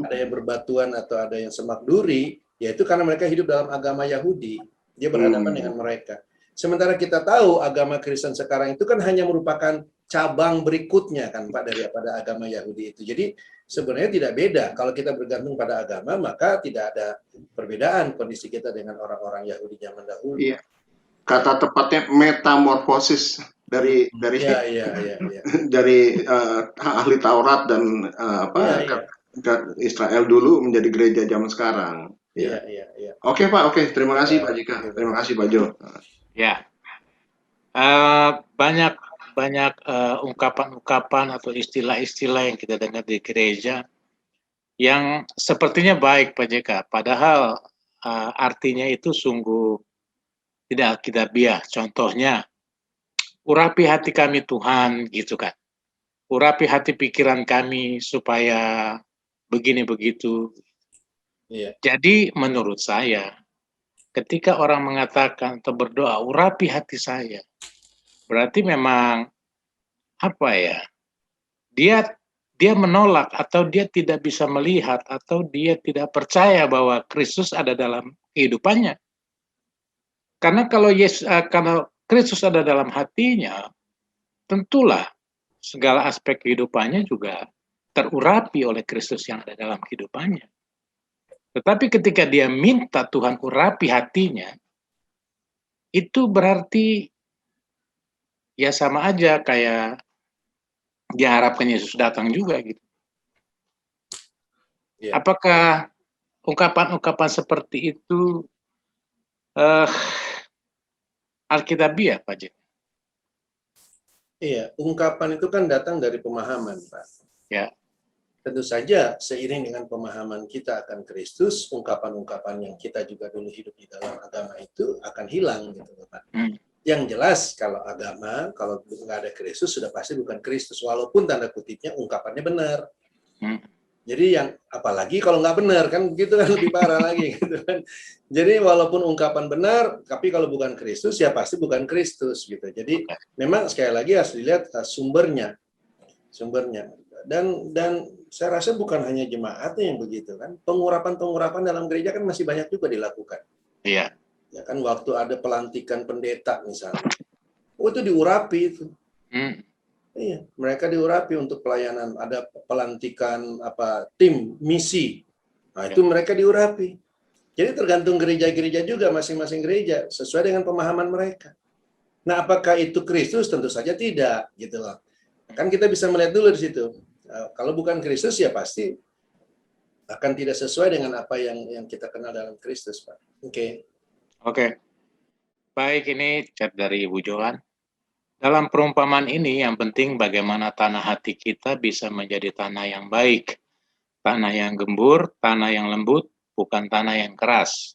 S1: ada yang berbatuan atau ada yang semak duri, yaitu karena mereka hidup dalam agama Yahudi. Dia berhadapan dengan mereka. Sementara kita tahu agama Kristen sekarang itu kan hanya merupakan cabang berikutnya kan Pak daripada agama Yahudi itu. Jadi sebenarnya tidak beda. Kalau kita bergantung pada agama, maka tidak ada perbedaan kondisi kita dengan orang-orang Yahudi zaman dahulu.
S6: Iya. Kata tepatnya metamorfosis dari ahli Taurat dan Israel dulu menjadi gereja zaman sekarang.
S1: Iya.
S6: Oke Pak, terima kasih Pak Jika, terima kasih Pak Jo.
S2: Ya, banyak ungkapan-ungkapan atau istilah-istilah yang kita dengar di gereja yang sepertinya baik Pak JK, padahal artinya itu sungguh tidak alkitabiah. Contohnya, urapi hati kami Tuhan, gitu kan. Urapi hati pikiran kami supaya begini begitu.
S1: Iya.
S2: Jadi menurut saya, ketika orang mengatakan atau berdoa, urapi hati saya, berarti memang apa ya? Dia menolak atau dia tidak bisa melihat atau dia tidak percaya bahwa Kristus ada dalam kehidupannya. Karena kalau Kristus ada dalam hatinya, tentulah segala aspek kehidupannya juga terurapi oleh Kristus yang ada dalam kehidupannya. Tetapi ketika dia minta Tuhan urapi hatinya, itu berarti ya sama aja kayak diharapkan Yesus datang juga gitu. Yeah. Apakah ungkapan-ungkapan seperti itu alkitabiah, Pak Jek?
S1: Iya, ungkapan itu kan datang dari pemahaman, Pak.
S2: Ya.
S1: Tentu saja seiring dengan pemahaman kita akan Kristus, ungkapan-ungkapan yang kita juga dulu hidup di dalam agama itu akan hilang, gitu, Pak. Yang jelas kalau agama, kalau nggak ada Kristus sudah pasti bukan Kristus, walaupun tanda kutipnya ungkapannya benar. Jadi yang apalagi kalau nggak benar kan gitu kan lebih parah lagi gitu kan. Jadi walaupun ungkapan benar, tapi kalau bukan Kristus ya pasti bukan Kristus gitu. Jadi memang sekali lagi harus dilihat sumbernya. Dan saya rasa bukan hanya jemaatnya yang begitu kan. Pengurapan dalam gereja kan masih banyak juga dilakukan.
S2: Iya.
S1: Ya kan waktu ada pelantikan pendeta misalnya. Itu diurapi itu. Iya, mereka diurapi untuk pelayanan. Ada pelantikan tim misi. Nah, itu mereka diurapi. Jadi tergantung gereja-gereja juga, masing-masing gereja sesuai dengan pemahaman mereka. Nah, apakah itu Kristus? Tentu saja tidak, gitu loh. Kan kita bisa melihat dulu di situ. Kalau bukan Kristus ya pasti akan tidak sesuai dengan apa yang kita kenal dalam Kristus, Pak. Oke.
S2: Oke. Baik, ini chat dari Ibu Johan. Dalam perumpamaan ini yang penting bagaimana tanah hati kita bisa menjadi tanah yang baik. Tanah yang gembur, tanah yang lembut, bukan tanah yang keras.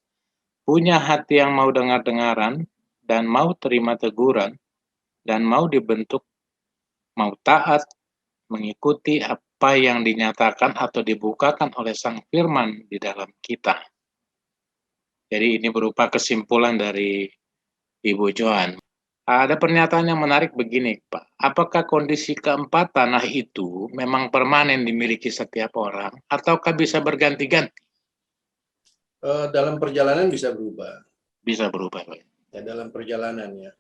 S2: Punya hati yang mau dengar-dengaran dan mau terima teguran dan mau dibentuk, mau taat, mengikuti apa yang dinyatakan atau dibukakan oleh Sang Firman di dalam kita. Jadi ini berupa kesimpulan dari Ibu Johan. Ada pernyataan yang menarik begini, Pak. Apakah kondisi keempat tanah itu memang permanen dimiliki setiap orang, ataukah bisa berganti-ganti?
S1: Dalam perjalanan bisa berubah.
S2: Bisa berubah, Pak.
S1: Ya, dalam perjalanan ya.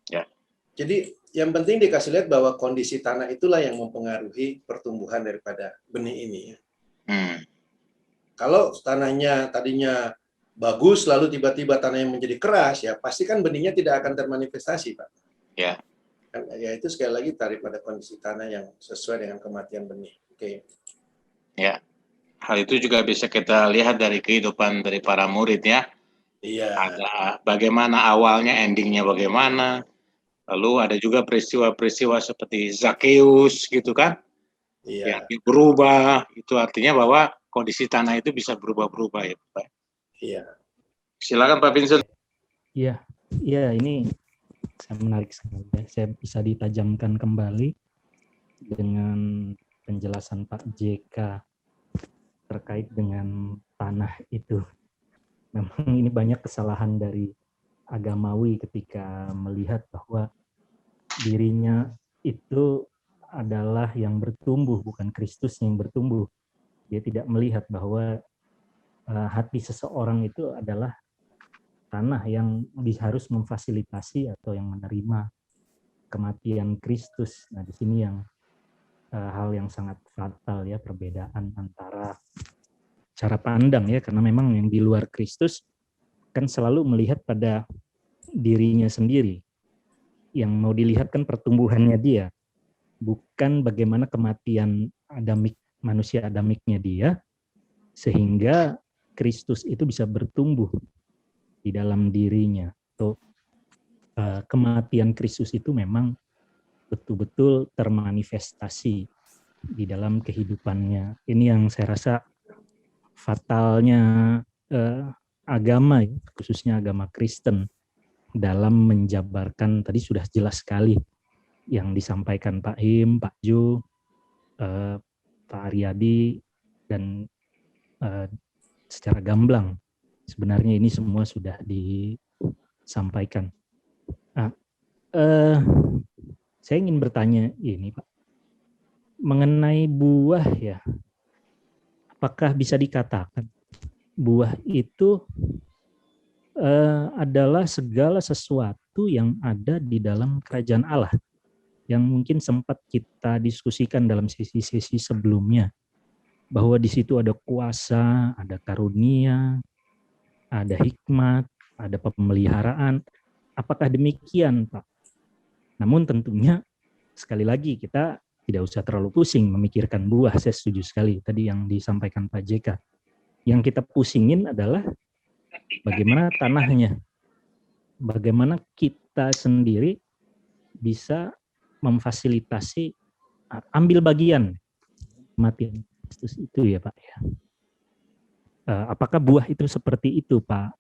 S2: Ya.
S1: Jadi yang penting dikasih lihat bahwa kondisi tanah itulah yang mempengaruhi pertumbuhan daripada benih ini. Ya. Kalau tanahnya tadinya bagus, lalu tiba-tiba tanahnya menjadi keras, ya pasti kan benihnya tidak akan termanifestasi, Pak.
S2: Ya.
S1: Ya itu sekali lagi tarik pada kondisi tanah yang sesuai dengan kematian benih. Oke.
S2: Ya. Hal itu juga bisa kita lihat dari kehidupan dari para murid ya.
S1: Iya.
S2: Ada bagaimana awalnya, endingnya bagaimana. Lalu ada juga peristiwa-peristiwa seperti Zakheus gitu kan.
S1: Iya.
S2: Yang berubah, itu artinya bahwa kondisi tanah itu bisa berubah-berubah ya Pak.
S1: Iya.
S2: Silakan Pak Vincent.
S7: Iya, ini saya menarik sekali ya. Saya bisa ditajamkan kembali dengan penjelasan Pak JK terkait dengan tanah itu. Memang ini banyak kesalahan dari agamawi ketika melihat bahwa dirinya itu adalah yang bertumbuh, bukan Kristus yang bertumbuh. Dia tidak melihat bahwa hati seseorang itu adalah tanah yang harus memfasilitasi atau yang menerima kematian Kristus. Nah, di sini yang hal yang sangat fatal ya, perbedaan antara cara pandang ya, karena memang yang di luar Kristus kan selalu melihat pada dirinya sendiri. Yang mau dilihat kan pertumbuhannya dia, bukan bagaimana kematian adamik, manusia adamiknya dia, sehingga Kristus itu bisa bertumbuh di dalam dirinya. Atau kematian Kristus itu memang betul-betul termanifestasi di dalam kehidupannya. Ini yang saya rasa fatalnya agama, khususnya agama Kristen, dalam menjabarkan, tadi sudah jelas sekali yang disampaikan Pak Him, Pak Jo, Pak Aryadi, dan secara gamblang sebenarnya ini semua sudah disampaikan. Nah, saya ingin bertanya ini Pak, mengenai buah ya, apakah bisa dikatakan buah itu adalah segala sesuatu yang ada di dalam kerajaan Allah, yang mungkin sempat kita diskusikan dalam sesi-sesi sebelumnya, bahwa di situ ada kuasa, ada karunia, ada hikmat, ada pemeliharaan. Apakah demikian, Pak? Namun tentunya sekali lagi kita tidak usah terlalu pusing memikirkan buah. Saya setuju sekali tadi yang disampaikan Pak JK. Yang kita pusingin adalah bagaimana tanahnya, bagaimana kita sendiri bisa memfasilitasi, ambil bagian kematian Kristus itu ya Pak ya. Apakah buah itu seperti itu Pak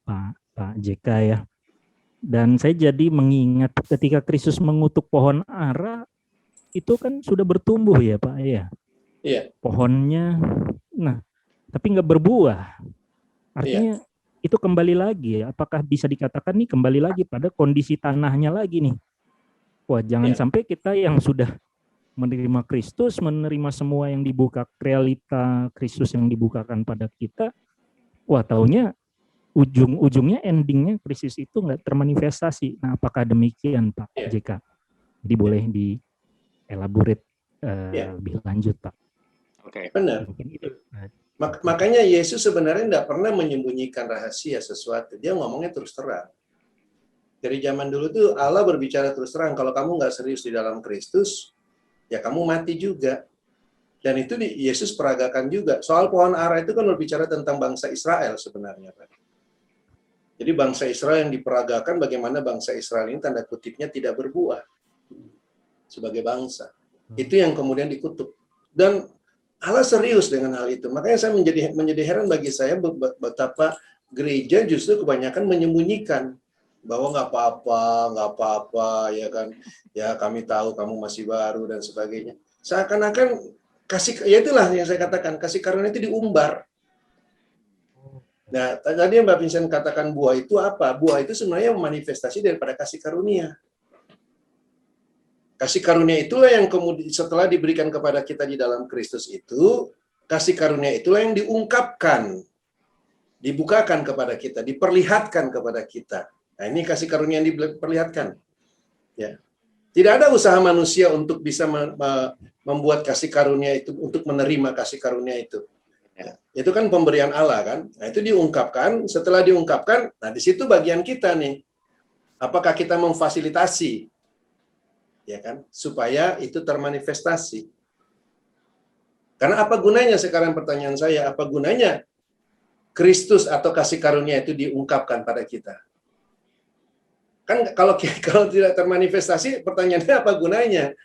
S7: JK ya? Dan saya jadi mengingat ketika Kristus mengutuk pohon ara, itu kan sudah bertumbuh ya Pak ya.
S1: Iya.
S7: Pohonnya, nah tapi nggak berbuah. Artinya itu kembali lagi ya, apakah bisa dikatakan nih kembali lagi pada kondisi tanahnya lagi nih. Wah jangan sampai kita yang sudah menerima Kristus, menerima semua yang dibuka, realita Kristus yang dibukakan pada kita, wah taunya ujung-ujungnya endingnya Kristus itu nggak termanifestasi. Nah apakah demikian Pak JK? Jadi boleh dielaborate lebih lanjut Pak.
S1: Oke. Benar. Makanya Yesus sebenarnya tidak pernah menyembunyikan rahasia sesuatu. Dia ngomongnya terus terang. Dari zaman dulu tuh Allah berbicara terus terang. Kalau kamu nggak serius di dalam Kristus, ya kamu mati juga. Dan itu Yesus peragakan juga. Soal pohon ara itu kan berbicara tentang bangsa Israel sebenarnya, Pak. Jadi bangsa Israel yang diperagakan, bagaimana bangsa Israel ini tanda kutipnya tidak berbuah sebagai bangsa. Itu yang kemudian dikutuk. Dan Allah serius dengan hal itu. Makanya saya menjadi heran bagi saya betapa gereja justru kebanyakan menyembunyikan bahwa nggak apa-apa, ya kan? Ya kami tahu kamu masih baru dan sebagainya. Seakan-akan ya itulah yang saya katakan, kasih karunia itu diumbar. Nah, tadi yang Mbak Vincent katakan buah itu apa? Buah itu sebenarnya manifestasi daripada kasih karunia. Kasih karunia itulah yang kemudian setelah diberikan kepada kita di dalam Kristus itu, kasih karunia itulah yang diungkapkan, dibukakan kepada kita, diperlihatkan kepada kita. Nah, ini kasih karunia yang diperlihatkan. Ya. Tidak ada usaha manusia untuk bisa membuat kasih karunia itu, untuk menerima kasih karunia itu. Ya. Itu kan pemberian Allah kan. Nah, itu diungkapkan, setelah diungkapkan, nah di situ bagian kita nih. Apakah kita memfasilitasi, ya kan, supaya itu termanifestasi? Karena apa gunanya sekarang pertanyaan saya, apa gunanya Kristus atau kasih karunia itu diungkapkan pada kita? Kan kalau tidak termanifestasi, pertanyaannya apa gunanya?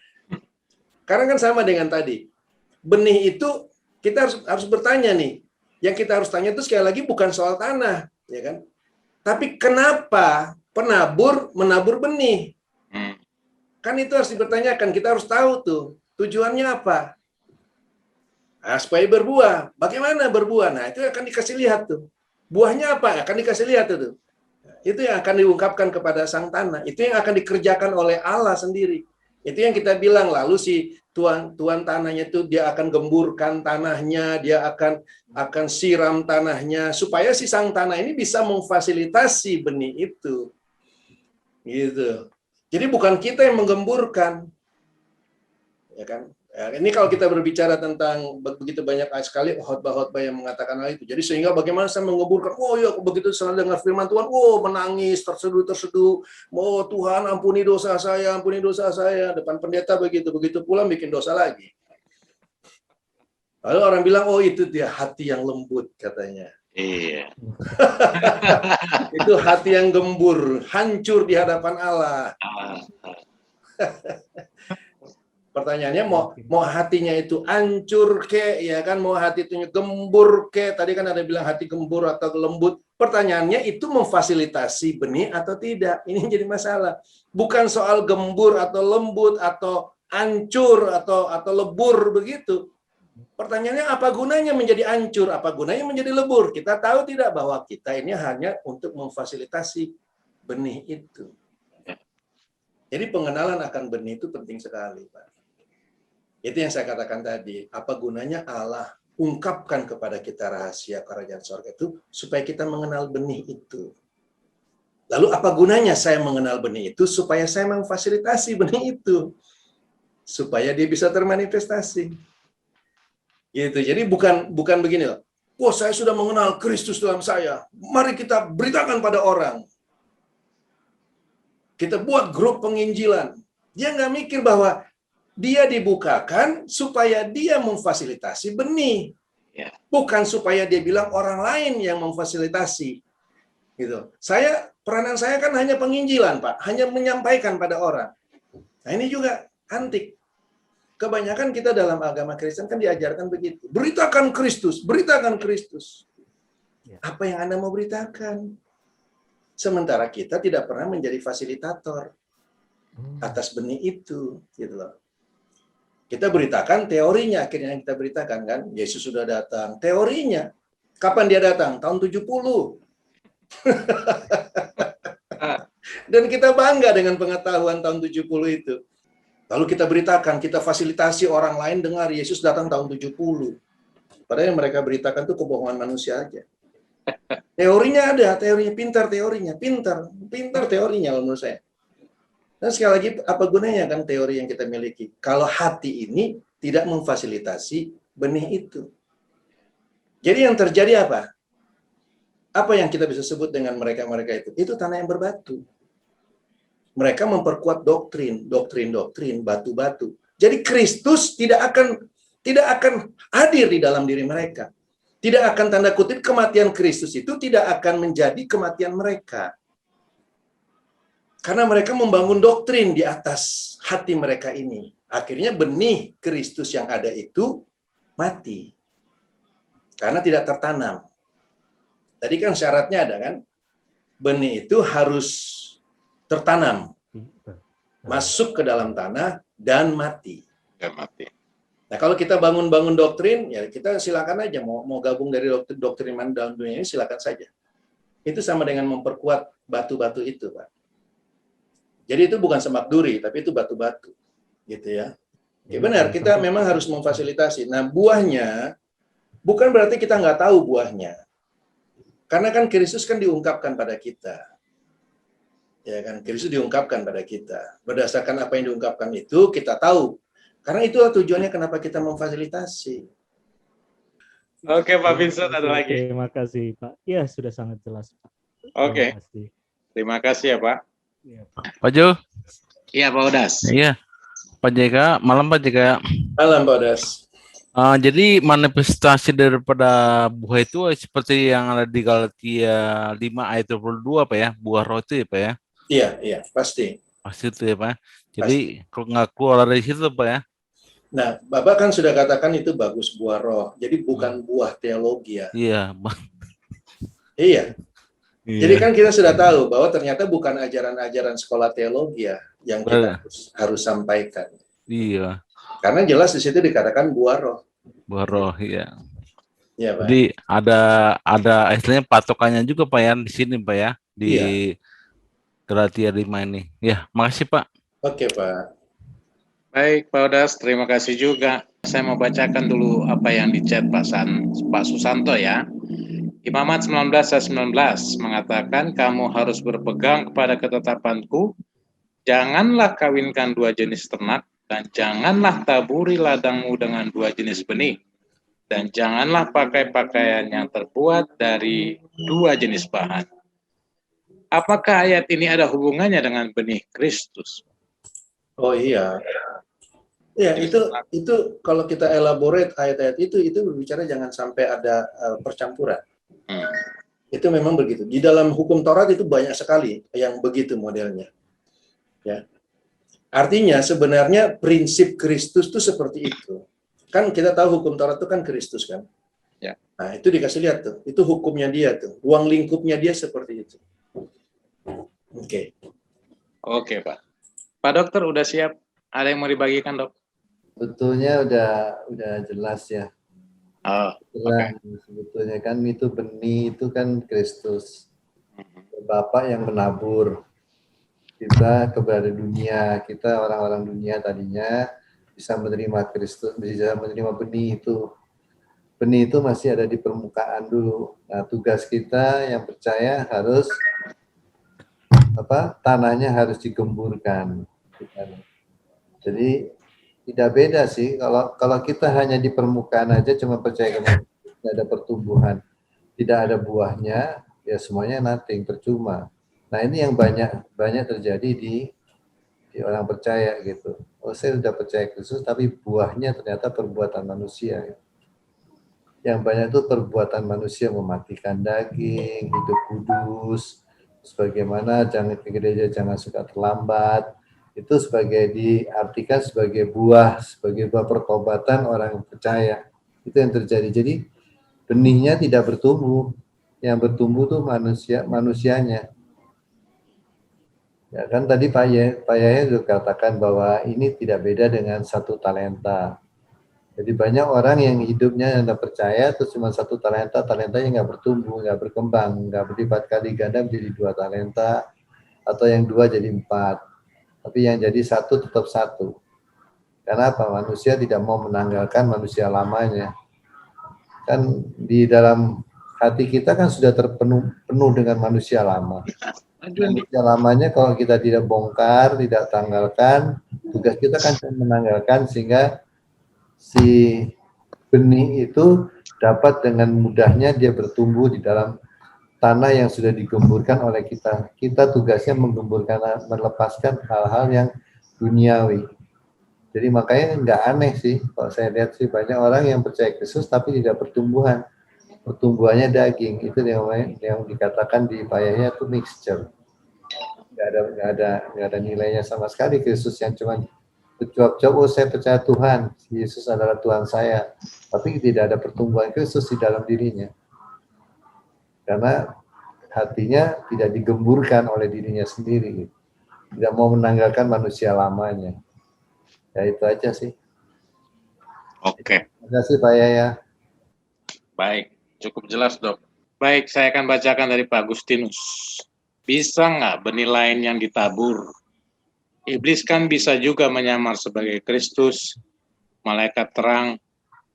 S1: Karena kan sama dengan tadi. Benih itu kita harus bertanya nih. Yang kita harus tanya itu sekali lagi bukan soal tanah, ya kan? Tapi kenapa penabur menabur benih? Kan itu harus dipertanyakan. Kita harus tahu tuh tujuannya apa. Nah, supaya berbuah. Bagaimana berbuah? Nah, itu akan dikasih lihat tuh. Buahnya apa? Akan dikasih lihat tuh. Itu yang akan diungkapkan kepada sang tanah. Itu yang akan dikerjakan oleh Allah sendiri. Itu yang kita bilang, lalu si tuan tanahnya itu dia akan gemburkan tanahnya, dia akan siram tanahnya supaya si sang tanah ini bisa memfasilitasi benih itu. Gitu. Jadi bukan kita yang menggemburkan. Ya kan? Ya, ini kalau kita berbicara tentang begitu banyak sekali khotbah-khotbah yang mengatakan hal itu. Jadi sehingga bagaimana saya mengeburkan, oh ya begitu saya dengar firman Tuhan, oh menangis, terseduh. Oh Tuhan ampuni dosa saya. Depan pendeta begitu pulang bikin dosa lagi. Lalu orang bilang, oh itu dia hati yang lembut katanya.
S2: Iya.
S1: Itu hati yang gembur, hancur di hadapan Allah. Pertanyaannya mau hatinya itu hancur ke, ya kan, mau hati itu gembur ke. Tadi kan ada bilang hati gembur atau lembut. Pertanyaannya itu memfasilitasi benih atau tidak. Ini jadi masalah. Bukan soal gembur atau lembut atau hancur atau lebur begitu. Pertanyaannya apa gunanya menjadi hancur? Apa gunanya menjadi lebur? Kita tahu tidak bahwa kita ini hanya untuk memfasilitasi benih itu. Jadi pengenalan akan benih itu penting sekali, Pak. Itu yang saya katakan tadi. Apa gunanya Allah ungkapkan kepada kita rahasia kerajaan surga itu supaya kita mengenal benih itu. Lalu apa gunanya saya mengenal benih itu supaya saya memfasilitasi benih itu supaya dia bisa termanifestasi. Gitu. Jadi bukan begini loh. Wah, saya sudah mengenal Kristus dalam saya. Mari kita beritakan pada orang. Kita buat grup penginjilan. Dia nggak mikir bahwa dia dibukakan supaya dia memfasilitasi benih. Bukan supaya dia bilang orang lain yang memfasilitasi. Gitu. Peranan saya kan hanya penginjilan, Pak. Hanya menyampaikan pada orang. Nah, ini juga antik. Kebanyakan kita dalam agama Kristen kan diajarkan begitu. Beritakan Kristus, beritakan Kristus. Apa yang Anda mau beritakan? Sementara kita tidak pernah menjadi fasilitator atas benih itu, gitu loh. Kita beritakan teorinya, akhirnya kita beritakan kan, Yesus sudah datang. Teorinya, kapan dia datang? Tahun 70. Dan kita bangga dengan pengetahuan tahun 70 itu. Lalu kita beritakan, kita fasilitasi orang lain dengar Yesus datang tahun 70. Padahal yang mereka beritakan itu kebohongan manusia aja. Teorinya ada, teorinya pintar teorinya menurut saya. Dan sekali lagi, apa gunanya kan teori yang kita miliki? Kalau hati ini tidak memfasilitasi benih itu. Jadi yang terjadi apa? Apa yang kita bisa sebut dengan mereka-mereka itu? Itu tanah yang berbatu. Mereka memperkuat doktrin, batu-batu. Jadi Kristus tidak tidak akan hadir di dalam diri mereka. Tidak akan, tanda kutip, kematian Kristus itu tidak akan menjadi kematian mereka. Karena mereka membangun doktrin di atas hati mereka ini. Akhirnya benih Kristus yang ada itu mati. Karena tidak tertanam. Tadi kan syaratnya ada kan? Benih itu harus tertanam. Masuk ke dalam tanah dan mati.
S2: Dan mati.
S1: Nah, kalau kita bangun-bangun doktrin, ya kita silakan aja mau gabung dari doktrin mana dalam dunia ini, silakan saja. Itu sama dengan memperkuat batu-batu itu, Pak. Jadi itu bukan semak duri, tapi itu batu-batu, gitu ya. Ya benar, kita memang harus memfasilitasi. Nah, buahnya bukan berarti kita nggak tahu buahnya, karena kan Kristus kan diungkapkan pada kita. Ya kan, Kristus diungkapkan pada kita. Berdasarkan apa yang diungkapkan itu, kita tahu. Karena itulah tujuannya kenapa kita memfasilitasi.
S2: Oke, Pak Vincent, ada lagi.
S7: Terima kasih, Pak. Ya, sudah sangat jelas, Pak.
S2: Oke. Terima kasih ya, Pak.
S7: Ya,
S8: Pak Jo.
S2: Iya, Pak Odas.
S8: Iya. Pak JK, malam Pak JK.
S1: Malam, Pak Odas.
S8: Jadi manifestasi daripada buah itu seperti yang ada di Galatia 5 ayat 22 Pak ya, buah roh itu ya Pak ya?
S1: Iya, pasti.
S8: Pasti itu ya Pak. Jadi kalau nggak keluar dari situ Pak ya?
S1: Nah, Bapak kan sudah katakan itu bagus buah roh. Jadi bukan buah teologi ya.
S8: Iya.
S1: Iya. Jadi kan kita sudah tahu bahwa ternyata bukan ajaran-ajaran sekolah teologi ya yang kita harus sampaikan.
S8: Iya.
S1: Karena jelas di situ dikatakan buah roh.
S8: Buah roh, iya.
S1: Iya, Pak.
S8: Jadi ada istilahnya patokannya juga Pak ya di sini Pak ya, di Galatia 5 ini. Ya, makasih Pak.
S1: Oke, Pak.
S2: Baik, Pak Odas, terima kasih juga. Saya mau bacakan dulu apa yang di chat Pak Susanto ya. Imamat 19 ayat 19 mengatakan, kamu harus berpegang kepada ketetapanku, janganlah kawinkan dua jenis ternak, dan janganlah taburi ladangmu dengan dua jenis benih, dan janganlah pakai pakaian yang terbuat dari dua jenis bahan. Apakah ayat ini ada hubungannya dengan benih Kristus?
S1: Oh iya. Ya, itu kalau kita elaborate ayat-ayat itu berbicara jangan sampai ada percampuran. Itu memang begitu. Di dalam hukum Taurat itu banyak sekali yang begitu modelnya. Ya. Artinya sebenarnya prinsip Kristus itu seperti itu. Kan kita tahu hukum Taurat itu kan Kristus kan.
S2: Ya.
S1: Nah, itu dikasih lihat tuh. Itu hukumnya dia tuh. Ruang lingkupnya dia seperti itu. Oke.
S2: Oke, Pak. Pak Dokter udah siap? Ada yang mau dibagikan, Dok?
S9: Sebetulnya udah jelas ya.
S2: Oh,
S9: Sebetulnya kan itu benih itu kan Kristus. Bapak yang menabur. Kita kepada dunia, kita orang-orang dunia tadinya bisa menerima Kristus, bisa menerima benih itu. Benih itu masih ada di permukaan dulu. Nah, tugas kita yang percaya harus tanahnya harus digemburkan. Jadi tidak beda sih kalau kita hanya di permukaan aja cuma percaya tidak ada pertumbuhan, tidak ada buahnya, ya semuanya nothing, percuma. Nah, ini yang banyak terjadi di orang percaya gitu. Oh, saya sudah percaya Kristus tapi buahnya ternyata perbuatan manusia. Yang banyak itu perbuatan manusia, mematikan daging, hidup kudus, sebagaimana jangan ke gereja jangan suka terlambat. Itu diartikan sebagai buah pertobatan orang percaya. Itu yang terjadi. Jadi benihnya tidak bertumbuh, yang bertumbuh tuh manusianya. Ya kan tadi Pak Yahya juga katakan bahwa ini tidak beda dengan satu talenta. Jadi banyak orang yang hidupnya yang percaya terus cuma satu talentanya nggak bertumbuh, nggak berkembang, nggak berlipat kali ganda menjadi 2 talenta, atau yang 2 jadi 4. Tapi yang jadi 1 tetap 1. Karena apa? Manusia tidak mau menanggalkan manusia lamanya. Kan di dalam hati kita kan sudah penuh dengan manusia lama. Manusia lamanya kalau kita tidak bongkar, tidak tanggalkan, tugas kita kan menanggalkan sehingga si benih itu dapat dengan mudahnya dia bertumbuh di dalam tanah yang sudah digemburkan oleh kita. Kita tugasnya menggemburkan, melepaskan hal-hal yang duniawi. Jadi makanya nggak aneh sih, kalau saya lihat sih banyak orang yang percaya Kristus tapi tidak pertumbuhan. Pertumbuhannya daging, itu yang dikatakan di payahnya itu mixture. Nggak ada nilainya sama sekali. Kristus yang cuma cuap-cuap, oh saya percaya Tuhan, Yesus adalah Tuhan saya, tapi tidak ada pertumbuhan Kristus di dalam dirinya. Karena hatinya tidak digemburkan oleh dirinya sendiri, tidak mau menanggalkan manusia lamanya. Ya itu aja sih.
S2: Oke.
S9: Terima kasih Pak Yaya.
S2: Baik, cukup jelas dok. Baik, saya akan bacakan dari Pak Agustinus. Bisa nggak benih lain yang ditabur? Iblis kan bisa juga menyamar sebagai Kristus, malaikat terang.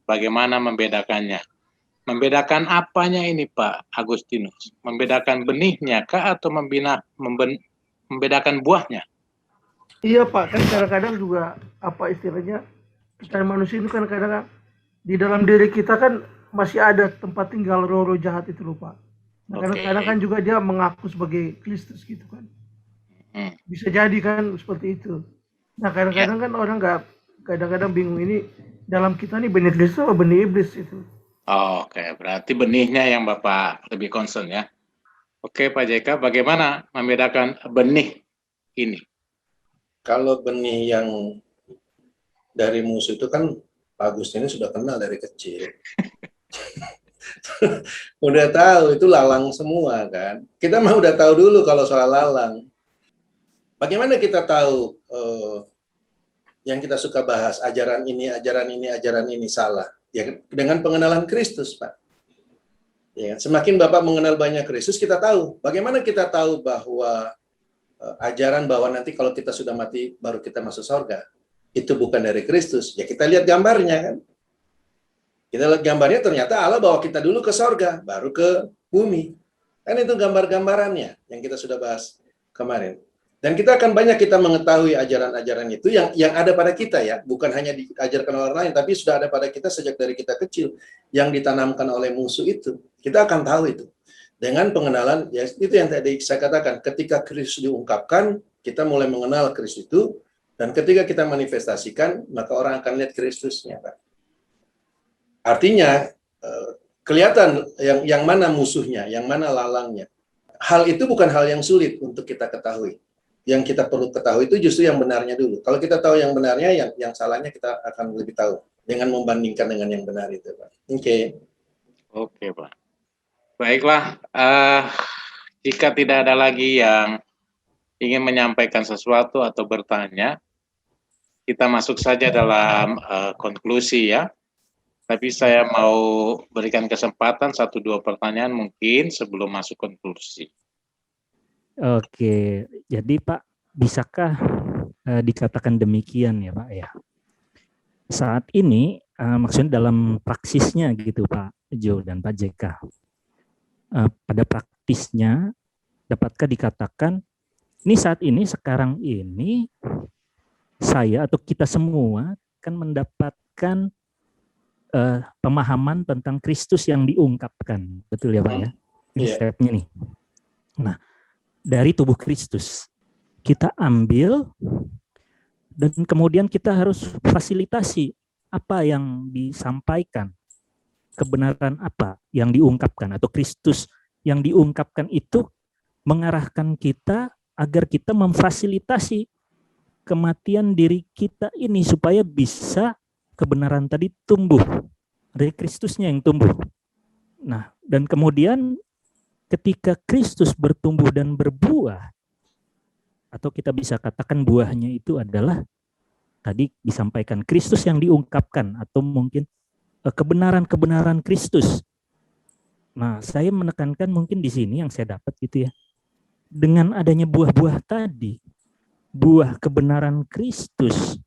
S2: Bagaimana membedakannya? Membedakan apanya ini Pak Agustinus? Membedakan benihnya kah atau membedakan buahnya?
S4: Iya Pak, kan kadang-kadang juga apa istilahnya, kita manusia itu kan kadang-kadang di dalam diri kita kan masih ada tempat tinggal roh-roh jahat itu loh Pak. Nah, kadang-kadang kan juga dia mengaku sebagai Kristus gitu kan. Bisa jadi kan seperti itu. Nah kadang-kadang kan orang kadang-kadang bingung ini dalam kita nih benih Kristus atau benih iblis itu.
S2: Oke, berarti benihnya yang Bapak lebih concern ya. Oke Pak JK, bagaimana membedakan benih ini?
S1: Kalau benih yang dari musuh itu kan Pak Agus ini sudah kenal dari kecil. Udah tahu itu lalang semua kan. Kita mah udah tahu dulu kalau soal lalang. Bagaimana kita tahu yang kita suka bahas ajaran ini salah? Ya dengan pengenalan Kristus, Pak. Ya, semakin Bapak mengenal banyak Kristus, kita tahu. Bagaimana kita tahu bahwa ajaran bahwa nanti kalau kita sudah mati baru kita masuk surga itu bukan dari Kristus? Ya kita lihat gambarnya kan. Kita lihat gambarnya ternyata Allah bawa kita dulu ke surga, baru ke bumi. Kan itu gambar-gambarannya yang kita sudah bahas kemarin. Dan kita akan banyak kita mengetahui ajaran-ajaran itu yang ada pada kita ya, bukan hanya diajarkan orang lain, tapi sudah ada pada kita sejak dari kita kecil yang ditanamkan oleh musuh itu. Kita akan tahu itu dengan pengenalan, ya itu yang tadi saya katakan. Ketika Kristus diungkapkan, kita mulai mengenal Kristus itu, dan ketika kita manifestasikan, maka orang akan lihat Kristusnya, Pak. Artinya kelihatan yang mana musuhnya, yang mana lalangnya. Hal itu bukan hal yang sulit untuk kita ketahui. Yang kita perlu ketahui itu justru yang benarnya dulu. Kalau kita tahu yang benarnya, yang salahnya kita akan lebih tahu dengan membandingkan dengan yang benar itu, Pak.
S2: Oke, Pak. Baiklah, jika tidak ada lagi yang ingin menyampaikan sesuatu atau bertanya, kita masuk saja dalam konklusi ya. Tapi saya mau berikan kesempatan 1-2 pertanyaan mungkin sebelum masuk konklusi.
S7: Oke, jadi Pak, bisakah dikatakan demikian ya Pak ya? Saat ini maksudnya dalam praksisnya gitu Pak Jo dan Pak JK. Pada praktisnya dapatkah dikatakan ini saat ini sekarang ini saya atau kita semua kan mendapatkan pemahaman tentang Kristus yang diungkapkan, betul ya Pak ya? Ini stepnya nih. Nah, dari tubuh Kristus kita ambil dan kemudian kita harus fasilitasi apa yang disampaikan, kebenaran apa yang diungkapkan atau Kristus yang diungkapkan itu mengarahkan kita agar kita memfasilitasi kematian diri kita ini supaya bisa kebenaran tadi tumbuh, dari Kristusnya yang tumbuh. Nah, dan kemudian ketika Kristus bertumbuh dan berbuah, atau kita bisa katakan buahnya itu adalah tadi disampaikan Kristus yang diungkapkan, atau mungkin kebenaran-kebenaran Kristus. Nah, saya menekankan mungkin di sini yang saya dapat gitu ya. Dengan adanya buah-buah tadi, buah kebenaran Kristus,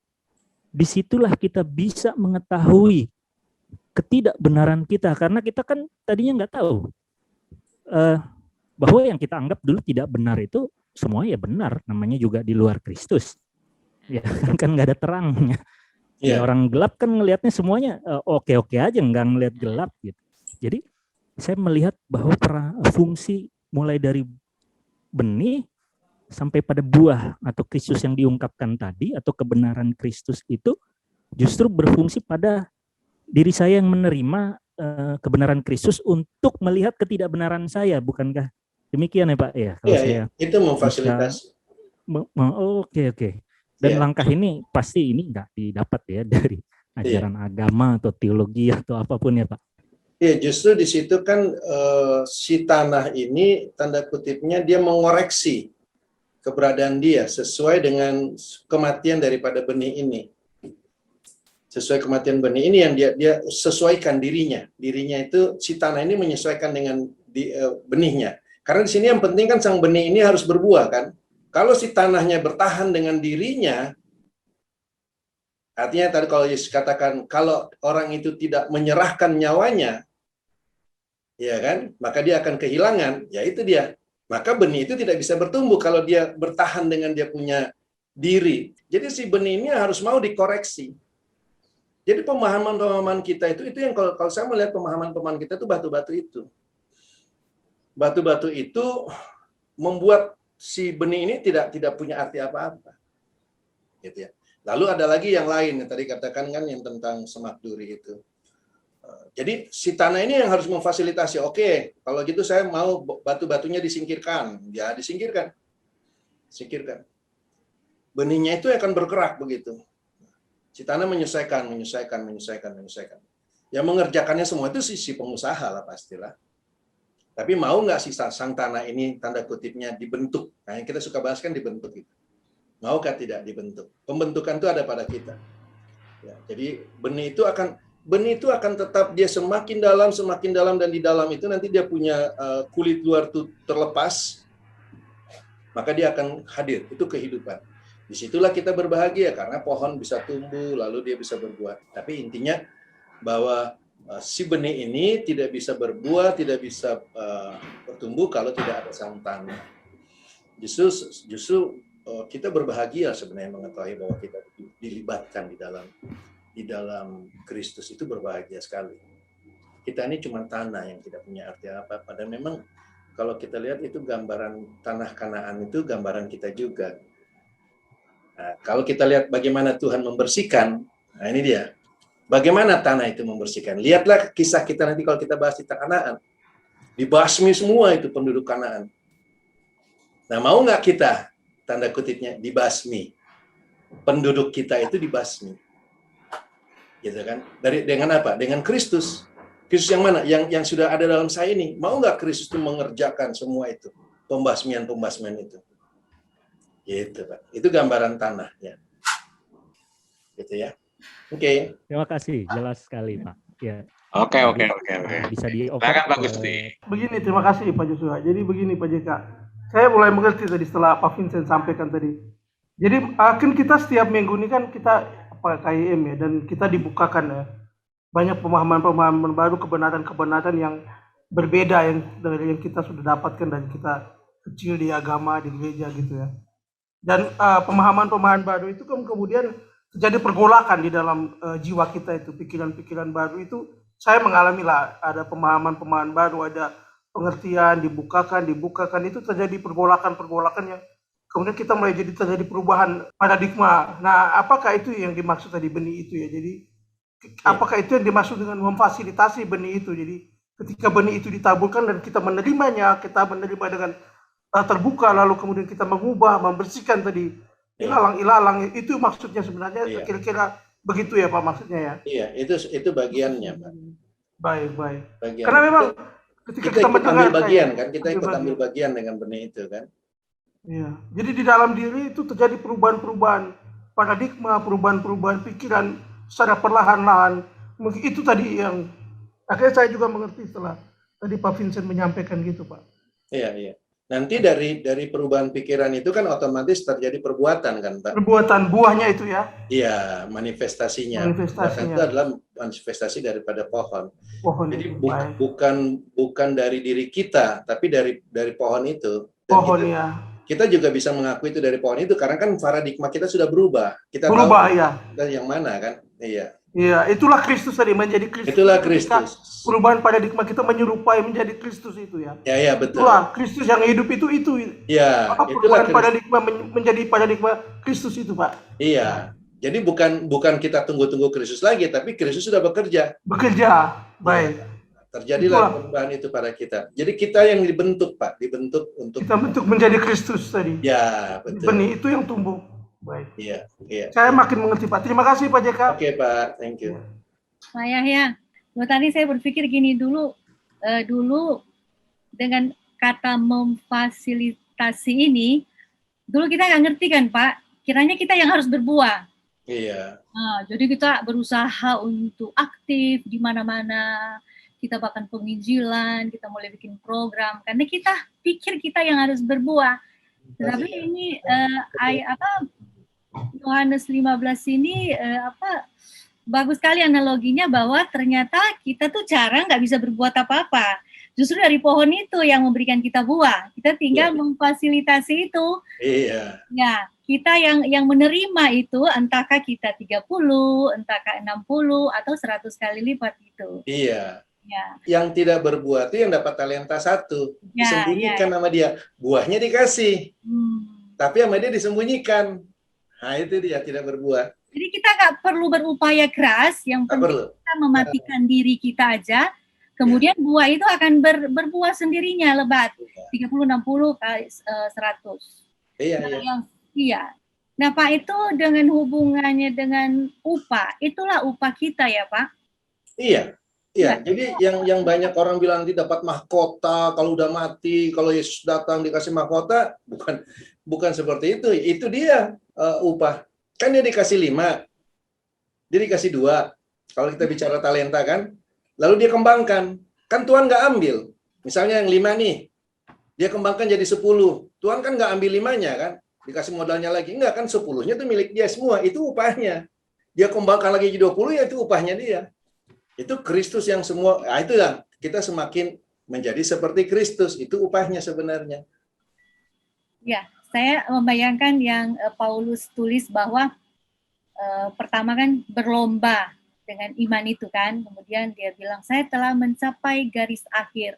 S7: disitulah kita bisa mengetahui ketidakbenaran kita, karena kita kan tadinya nggak tahu bahwa yang kita anggap dulu tidak benar itu semua ya benar, namanya juga di luar Kristus. Ya kan nggak ada terangnya. Ya, orang gelap kan ngelihatnya semuanya oke-oke aja, nggak ngelihat gelap gitu. Jadi saya melihat bahwa fungsi mulai dari benih sampai pada buah atau Kristus yang diungkapkan tadi atau kebenaran Kristus itu justru berfungsi pada diri saya yang menerima kebenaran Kristus untuk melihat ketidakbenaran saya, bukankah demikian ya Pak? Ya, kalau
S1: Iya,
S7: saya
S1: itu memfasilitasi.
S7: Oke. Dan langkah ini pasti ini nggak didapat ya dari ajaran agama atau teologi atau apapun ya Pak.
S1: Ya, justru di situ kan si tanah ini tanda kutipnya dia mengoreksi keberadaan dia sesuai dengan kematian daripada benih ini. Sesuai kematian benih ini yang dia sesuaikan dirinya. Dirinya itu si tanah ini menyesuaikan dengan benihnya. Karena di sini yang penting kan sang benih ini harus berbuah kan. Kalau si tanahnya bertahan dengan dirinya, artinya tadi kalau Yesus katakan kalau orang itu tidak menyerahkan nyawanya, ya kan, maka dia akan kehilangan. Ya itu dia. Maka benih itu tidak bisa bertumbuh kalau dia bertahan dengan dia punya diri. Jadi si benih ini harus mau dikoreksi. Jadi pemahaman-pemahaman kita itu yang kalau saya melihat pemahaman-pemahaman kita itu batu-batu itu. Batu-batu itu membuat si benih ini tidak punya arti apa-apa. Gitu ya. Lalu ada lagi yang lain yang tadi katakan kan yang tentang semak duri itu. Jadi si tanah ini yang harus memfasilitasi. Oke, kalau gitu saya mau batu-batunya disingkirkan. Ya, disingkirkan. Singkirkan. Benihnya itu akan bergerak begitu. Si tanah menyesuaikan. Yang mengerjakannya semua itu si pengusaha lah pastilah. Tapi mau nggak si sang tanah ini tanda kutipnya dibentuk? Nah, yang kita suka bahas kan dibentuk itu. Maukah tidak dibentuk? Pembentukan itu ada pada kita. Ya, jadi benih itu akan tetap dia semakin dalam dan di dalam itu nanti dia punya kulit luar tuh terlepas, maka dia akan hadir. Itu kehidupan. Disitulah kita berbahagia karena pohon bisa tumbuh lalu dia bisa berbuah. Tapi intinya bahwa si benih ini tidak bisa berbuah, tidak bisa bertumbuh kalau tidak ada sang tanah. Justru kita berbahagia sebenarnya mengetahui bahwa kita dilibatkan di dalam Kristus, itu berbahagia sekali. Kita ini cuma tanah yang tidak punya arti apa. Padahal memang kalau kita lihat itu gambaran tanah Kanaan itu gambaran kita juga. Nah, kalau kita lihat bagaimana Tuhan membersihkan, nah ini dia. Bagaimana tanah itu membersihkan. Lihatlah kisah kita nanti kalau kita bahas di Kanaan. Dibasmi semua itu penduduk Kanaan. Nah, mau nggak kita, tanda kutipnya, dibasmi? Penduduk kita itu dibasmi. Gitu kan? Dengan apa? Dengan Kristus. Kristus yang mana? Yang sudah ada dalam saya ini. Mau nggak Kristus itu mengerjakan semua itu? Pembasmian itu. Gitu, Pak. Itu gambaran tanah ya. Gitu ya. Oke.
S7: Terima kasih, jelas sekali, Pak. Ya.
S2: Oke.
S7: Bisa
S2: Sangat bagus nih.
S4: Begini, terima kasih Pak Joshua. Jadi begini Pak JK. Saya mulai mengerti tadi setelah Pak Vincent sampaikan tadi. Jadi kan kita setiap minggu ini kan kita KIM ya, dan kita dibukakan ya banyak pemahaman-pemahaman baru, kebenaran-kebenaran yang berbeda dari yang kita sudah dapatkan dari kita kecil di agama, di gereja gitu ya. Dan pemahaman-pemahaman baru itu kemudian terjadi pergolakan di dalam jiwa kita itu, pikiran-pikiran baru itu. Saya mengalami lah, ada pemahaman-pemahaman baru, ada pengertian, dibukakan, itu terjadi pergolakan yang kemudian kita mulai terjadi perubahan paradigma. Nah, apakah itu yang dimaksud tadi benih itu ya? Jadi, apakah itu yang dimaksud dengan memfasilitasi benih itu? Jadi, ketika benih itu ditaburkan dan kita menerimanya, kita menerima dengan terbuka, lalu kemudian kita mengubah, membersihkan tadi ilalang-ilalang, itu maksudnya sebenarnya kira-kira begitu ya Pak maksudnya ya?
S1: Iya, itu bagiannya Pak.
S4: Baik.
S1: Bagian.
S4: Karena memang ketika kita mendengar
S1: bagian kan, kita ikut ambil bagian dengan benih itu kan.
S4: Iya. Jadi di dalam diri itu terjadi perubahan-perubahan paradigma, perubahan-perubahan pikiran secara perlahan-lahan. Mungkin itu tadi yang akhirnya saya juga mengerti setelah tadi Pak Vincent menyampaikan gitu Pak.
S1: Iya. Nanti dari perubahan pikiran itu kan otomatis terjadi perbuatan kan Pak?
S4: Perbuatan buahnya itu ya?
S1: Iya, manifestasinya. Perbuatan itu adalah manifestasi daripada pohon. Jadi bukan dari diri kita, tapi dari pohon itu. Dan kita juga bisa mengakui itu dari pohon itu karena kan paradigma kita sudah berubah. Kita tahu
S4: ya.
S1: Kita yang mana kan? Iya.
S4: Iya, itulah Kristus tadi, menjadi Kristus.
S1: Itulah
S4: Ketika
S1: Kristus.
S4: perubahan paradigma kita menyerupai menjadi Kristus itu ya.
S1: Ya, betul.
S4: Itulah Kristus yang hidup itu.
S1: Ya,
S4: Maka
S1: itulah
S4: perubahan
S1: Kristus.
S4: paradigma menjadi paradigma Kristus itu, Pak.
S1: Iya. Jadi bukan kita tunggu-tunggu Kristus lagi, tapi Kristus sudah bekerja.
S4: Baik.
S1: Terjadilah perubahan itu pada kita. Jadi kita yang dibentuk, Pak, dibentuk untuk
S4: kita bentuk menjadi Kristus tadi.
S1: Ya, betul.
S4: Benih itu yang tumbuh. Baik.
S1: Iya.
S4: Saya makin mengerti, Pak. Terima kasih, Pak JK.
S1: Oke, Pak. Thank you.
S10: Pak Yahya, tadi saya berpikir gini dulu dengan kata memfasilitasi ini, dulu kita nggak ngerti kan, Pak. Kiranya kita yang harus berbuah.
S1: Iya.
S10: Nah, jadi kita berusaha untuk aktif di mana-mana. Kita bahkan penginjilan, kita mulai bikin program karena kita pikir kita yang harus berbuah. Tetapi ini Yohanes 15 ini bagus sekali analoginya bahwa ternyata kita tuh cara nggak bisa berbuat apa-apa. Justru dari pohon itu yang memberikan kita buah. Kita tinggal memfasilitasi itu.
S1: Iya.
S10: Ya, kita yang menerima itu entahkah kita 30, entahkah 60 atau 100 kali lipat itu.
S1: Iya.
S10: Ya.
S1: Yang tidak berbuah itu yang dapat talenta 1. Disembunyikan sama dia. Buahnya dikasih. Tapi sama dia disembunyikan. Nah, itu dia tidak berbuah.
S10: Jadi kita nggak perlu berupaya keras, yang penting kita mematikan diri kita aja. Kemudian buah itu akan berbuah sendirinya lebat. 30, 60 kali 100. Iya. Nah, Pak, itu dengan hubungannya dengan upah, itulah upah kita ya, Pak?
S1: Iya. Iya, jadi yang banyak orang bilang nanti dapat mahkota kalau udah mati, kalau Yesus datang dikasih mahkota, bukan seperti itu. Itu dia upah. Kan dia dikasih 5, dia dikasih 2. Kalau kita bicara talenta kan, lalu dia kembangkan. Kan Tuhan nggak ambil. Misalnya yang 5 nih, dia kembangkan jadi 10. Tuhan kan nggak ambil 5-nya kan, dikasih modalnya lagi. Enggak kan, 10-nya itu milik dia semua, itu upahnya. Dia kembangkan lagi jadi 20, ya itu upahnya dia. Itu Kristus yang semua, itu lah, kita semakin menjadi seperti Kristus, itu upahnya sebenarnya.
S10: Ya, saya membayangkan yang Paulus tulis bahwa pertama kan berlomba dengan iman itu kan, kemudian dia bilang, saya telah mencapai garis akhir.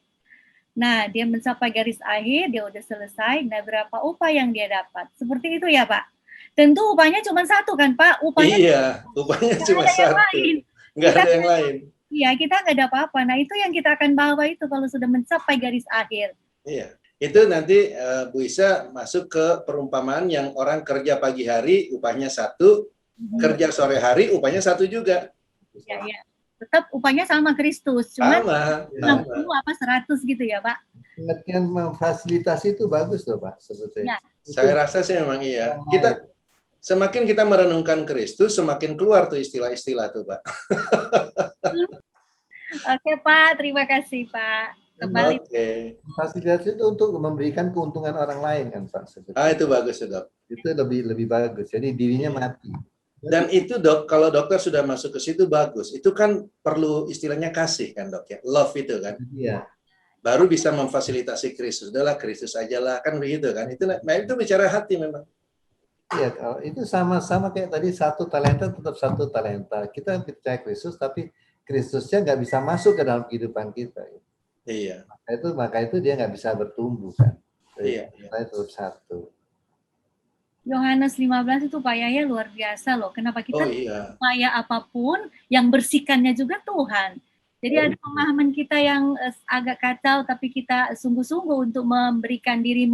S10: Nah, dia mencapai garis akhir, dia udah selesai, nah berapa upah yang dia dapat? Seperti itu ya, Pak? Tentu upahnya cuma 1 kan, Pak?
S1: Upahnya cuma 1. Nggak ada yang lain.
S10: Iya, kita nggak ada apa-apa. Nah, itu yang kita akan bawa itu kalau sudah mencapai garis akhir.
S1: Iya, itu nanti Bu Isa masuk ke perumpamaan yang orang kerja pagi hari upahnya 1, kerja sore hari upahnya 1 juga.
S10: Iya. Tetap upahnya sama Kristus, cuma 60 apa 100 gitu ya, Pak?
S9: Pengertian memfasilitasi itu bagus loh, Pak, sebetulnya.
S10: Ya.
S1: Saya rasa sih memang iya. Semakin kita merenungkan Kristus, semakin keluar tuh istilah-istilah tuh, Pak.
S10: Oke, Pak. Terima kasih, Pak. Kembali.
S9: Fasilitasi itu untuk memberikan keuntungan orang lain kan, Pak. Sebetulnya.
S1: Itu bagus, Dok.
S9: Itu lebih bagus. Jadi dirinya mati.
S1: Dan itu, Dok, kalau dokter sudah masuk ke situ bagus. Itu kan perlu istilahnya kasih kan, Dok ya. Love itu kan.
S9: Iya.
S1: Baru bisa memfasilitasi Kristus. Udahlah, Kristus aja lah, kan begitu kan. Itu bicara hati memang.
S9: Iya, itu sama-sama kayak tadi 1 talenta tetap 1 talenta. Kita percaya Kristus, tapi Kristusnya nggak bisa masuk ke dalam kehidupan kita.
S1: Iya.
S9: Maka itu dia nggak bisa bertumbuh kan.
S1: Iya.
S9: Tetap 1.
S10: Yohanes 15 itu Pak Yahya luar biasa loh. Kenapa kita upaya apapun yang bersihkannya juga Tuhan. Jadi ada pemahaman kita yang agak kacau, tapi kita sungguh-sungguh untuk memberikan diri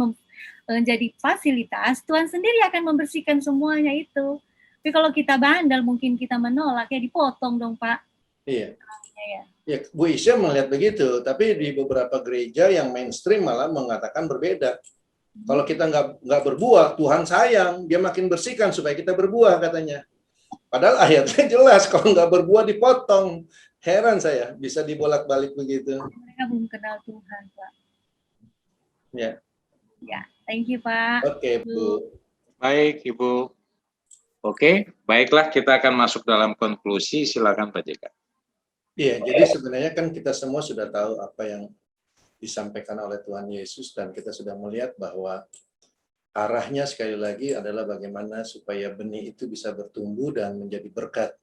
S10: menjadi fasilitas, Tuhan sendiri akan membersihkan semuanya itu. Tapi kalau kita bandel, mungkin kita menolak, ya dipotong dong, Pak.
S1: Iya. Ya, Bu Isya melihat begitu, tapi di beberapa gereja yang mainstream malah mengatakan berbeda. Kalau kita nggak berbuah, Tuhan sayang, dia makin bersihkan supaya kita berbuah katanya. Padahal ayatnya jelas, kalau nggak berbuah dipotong. Heran saya, bisa dibolak-balik begitu.
S10: Mereka belum kenal Tuhan, Pak.
S1: Ya.
S10: Ya, thank you, Pak.
S1: Oke, Bu.
S2: Baik, Ibu. Oke, baiklah kita akan masuk dalam konklusi. Silakan Pak JK.
S1: Iya, jadi sebenarnya kan kita semua sudah tahu apa yang disampaikan oleh Tuhan Yesus, dan kita sudah melihat bahwa arahnya sekali lagi adalah bagaimana supaya benih itu bisa bertumbuh dan menjadi berkat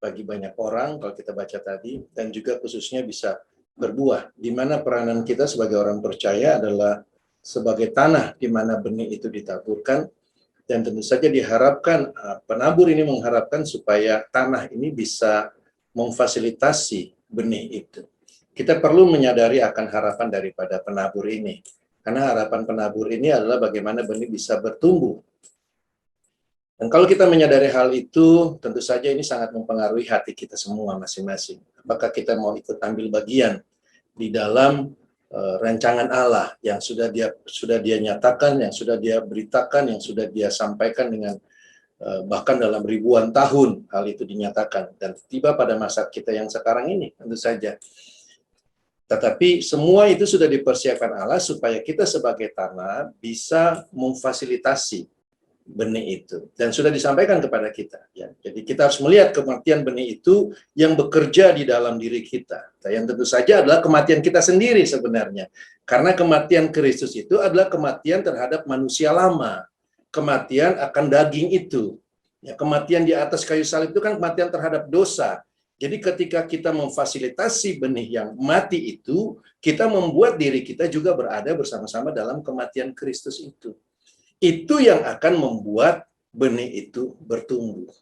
S1: bagi banyak orang kalau kita baca tadi, dan juga khususnya bisa berbuah, di mana peranan kita sebagai orang percaya adalah sebagai tanah di mana benih itu ditaburkan, dan tentu saja diharapkan, penabur ini mengharapkan supaya tanah ini bisa memfasilitasi benih itu. Kita perlu menyadari akan harapan daripada penabur ini, karena harapan penabur ini adalah bagaimana benih bisa bertumbuh. Dan kalau kita menyadari hal itu, tentu saja ini sangat mempengaruhi hati kita semua masing-masing. Apakah kita mau ikut ambil bagian di dalam rancangan Allah yang sudah dia nyatakan, yang sudah dia beritakan, yang sudah dia sampaikan dengan bahkan dalam ribuan tahun hal itu dinyatakan, dan tiba pada masa kita yang sekarang ini tentu saja. Tetapi semua itu sudah dipersiapkan Allah supaya kita sebagai tanah bisa memfasilitasi benih itu, dan sudah disampaikan kepada kita, ya. Jadi kita harus melihat kematian benih itu yang bekerja di dalam diri kita, yang tentu saja adalah kematian kita sendiri sebenarnya, karena kematian Kristus itu adalah kematian terhadap manusia lama, kematian akan daging itu, ya. Kematian di atas kayu salib itu kan kematian terhadap dosa. Jadi ketika kita memfasilitasi benih yang mati itu, kita membuat diri kita juga berada bersama-sama dalam kematian Kristus itu. Itu yang akan membuat benih itu bertumbuh.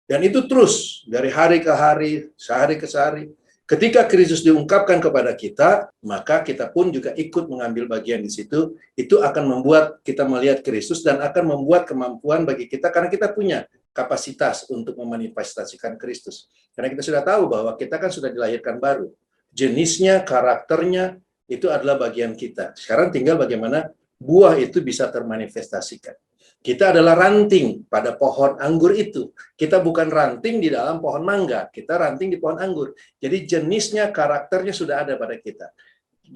S1: Dan itu terus dari hari ke hari, sehari ke sehari. Ketika Kristus diungkapkan kepada kita, maka kita pun juga ikut mengambil bagian di situ. Itu akan membuat kita melihat Kristus dan akan membuat kemampuan bagi kita, karena kita punya kapasitas untuk memanifestasikan Kristus. Karena kita sudah tahu bahwa kita kan sudah dilahirkan baru. Jenisnya, karakternya, itu adalah bagian kita. Sekarang tinggal bagaimana buah itu bisa termanifestasikan. Kita adalah ranting pada pohon anggur itu. Kita bukan ranting di dalam pohon mangga, kita ranting di pohon anggur. Jadi jenisnya, karakternya sudah ada pada kita.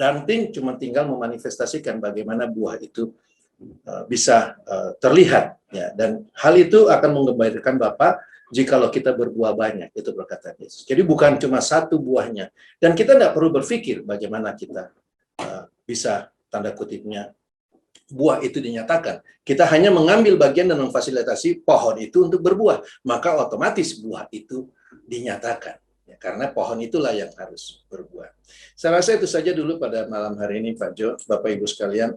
S1: Ranting cuma tinggal memanifestasikan bagaimana buah itu bisa terlihat, ya. Dan hal itu akan mengembalikan Bapa jikalau kita berbuah banyak, itu perkataan Yesus. Jadi bukan cuma satu buahnya. Dan kita tidak perlu berpikir bagaimana kita bisa, tanda kutipnya, buah itu dinyatakan. Kita hanya mengambil bagian dan memfasilitasi pohon itu untuk berbuah, maka otomatis buah itu dinyatakan, ya, karena pohon itulah yang harus berbuah. Saya rasa itu saja dulu pada malam hari ini, Pak Jo, Bapak Ibu sekalian.